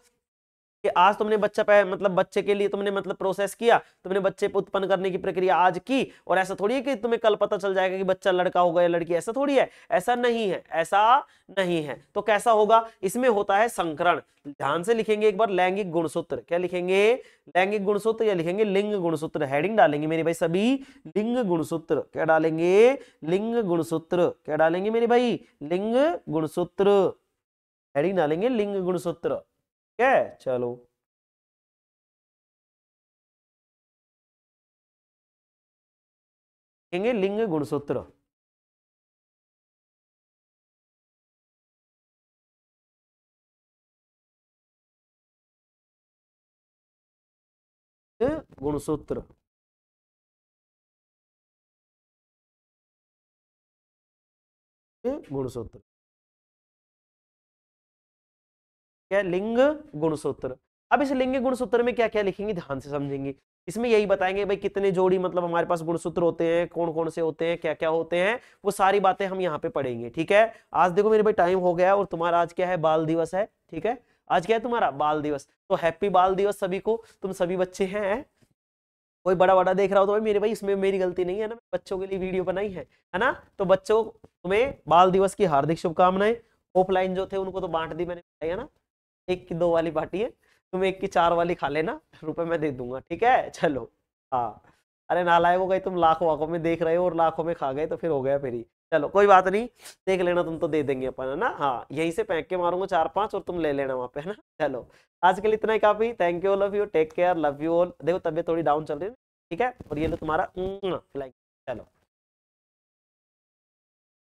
कि आज तुमने मतलब बच्चे के लिए तुमने मतलब प्रोसेस किया, तुमने बच्चे को उत्पन्न करने की प्रक्रिया आज की, और ऐसा थोड़ी है कि तुम्हें कल पता चल जाएगा कि बच्चा लड़का होगा या लड़की। ऐसा थोड़ी है, ऐसा नहीं है, ऐसा नहीं है। तो कैसा होगा? इसमें होता है संकरण। ध्यान से लिखेंगे एक बार, लैंगिक गुणसूत्र। क्या लिखेंगे? लैंगिक गुणसूत्र, या लिखेंगे लिंग गुणसूत्र। हेडिंग डालेंगे मेरे भाई सभी, लिंग गुणसूत्र। क्या डालेंगे? लिंग गुणसूत्र। क्या डालेंगे मेरे भाई? लिंग गुणसूत्र। हेडिंग डालेंगे लिंग गुणसूत्र। ठीक है, चलो लिखेंगे लिंग गुणसूत्र। गुणसूत्र, गुणसूत्र क्या? लिंग गुणसूत्र। अब इस लिंग गुणसूत्र में क्या क्या लिखेंगे, ध्यान से समझेंगे। इसमें यही बताएंगे भाई कितने जोड़ी मतलब हमारे पास गुणसूत्र होते हैं, कौन कौन से होते हैं, क्या क्या होते हैं, वो सारी बातें हम यहाँ पे पढ़ेंगे। ठीक है, आज देखो मेरे भाई टाइम हो गया और तुम्हारा आज क्या है? बाल दिवस है। ठीक है, आज क्या है तुम्हारा? बाल दिवस। तो हैप्पी बाल दिवस सभी को। तुम सभी बच्चे हैं, कोई बड़ा बड़ा देख रहा हो तो भाई मेरे भाई इसमें मेरी गलती नहीं है ना, बच्चों के लिए वीडियो बनाई है ना। तो बच्चों, तुम्हें बाल दिवस की हार्दिक शुभकामनाएं। ऑफलाइन जो थे उनको तो बांट दी मैंने, है ना। 1 की 2 वाली बाटी है, तुम 1 की 4 वाली खा लेना, रुपए मैं दे दूंगा। ठीक है, चलो हाँ। अरे नालायक हो गए तुम, लाखों वाखों में देख रहे हो और लाखों में खा गए तो फिर हो गया फिर ही। चलो कोई बात नहीं, देख लेना तुम, तो दे देंगे अपन, है ना। हाँ यहीं से फेंक के मारूंगा 4-5 और तुम ले लेना वहां पे, है ना। चलो आज के लिए इतना ही काफी। Thank you all of you, take care, love you all. देखो तबियत थोड़ी डाउन चल रही है, ठीक है। और ये लो तुम्हारा, चलो।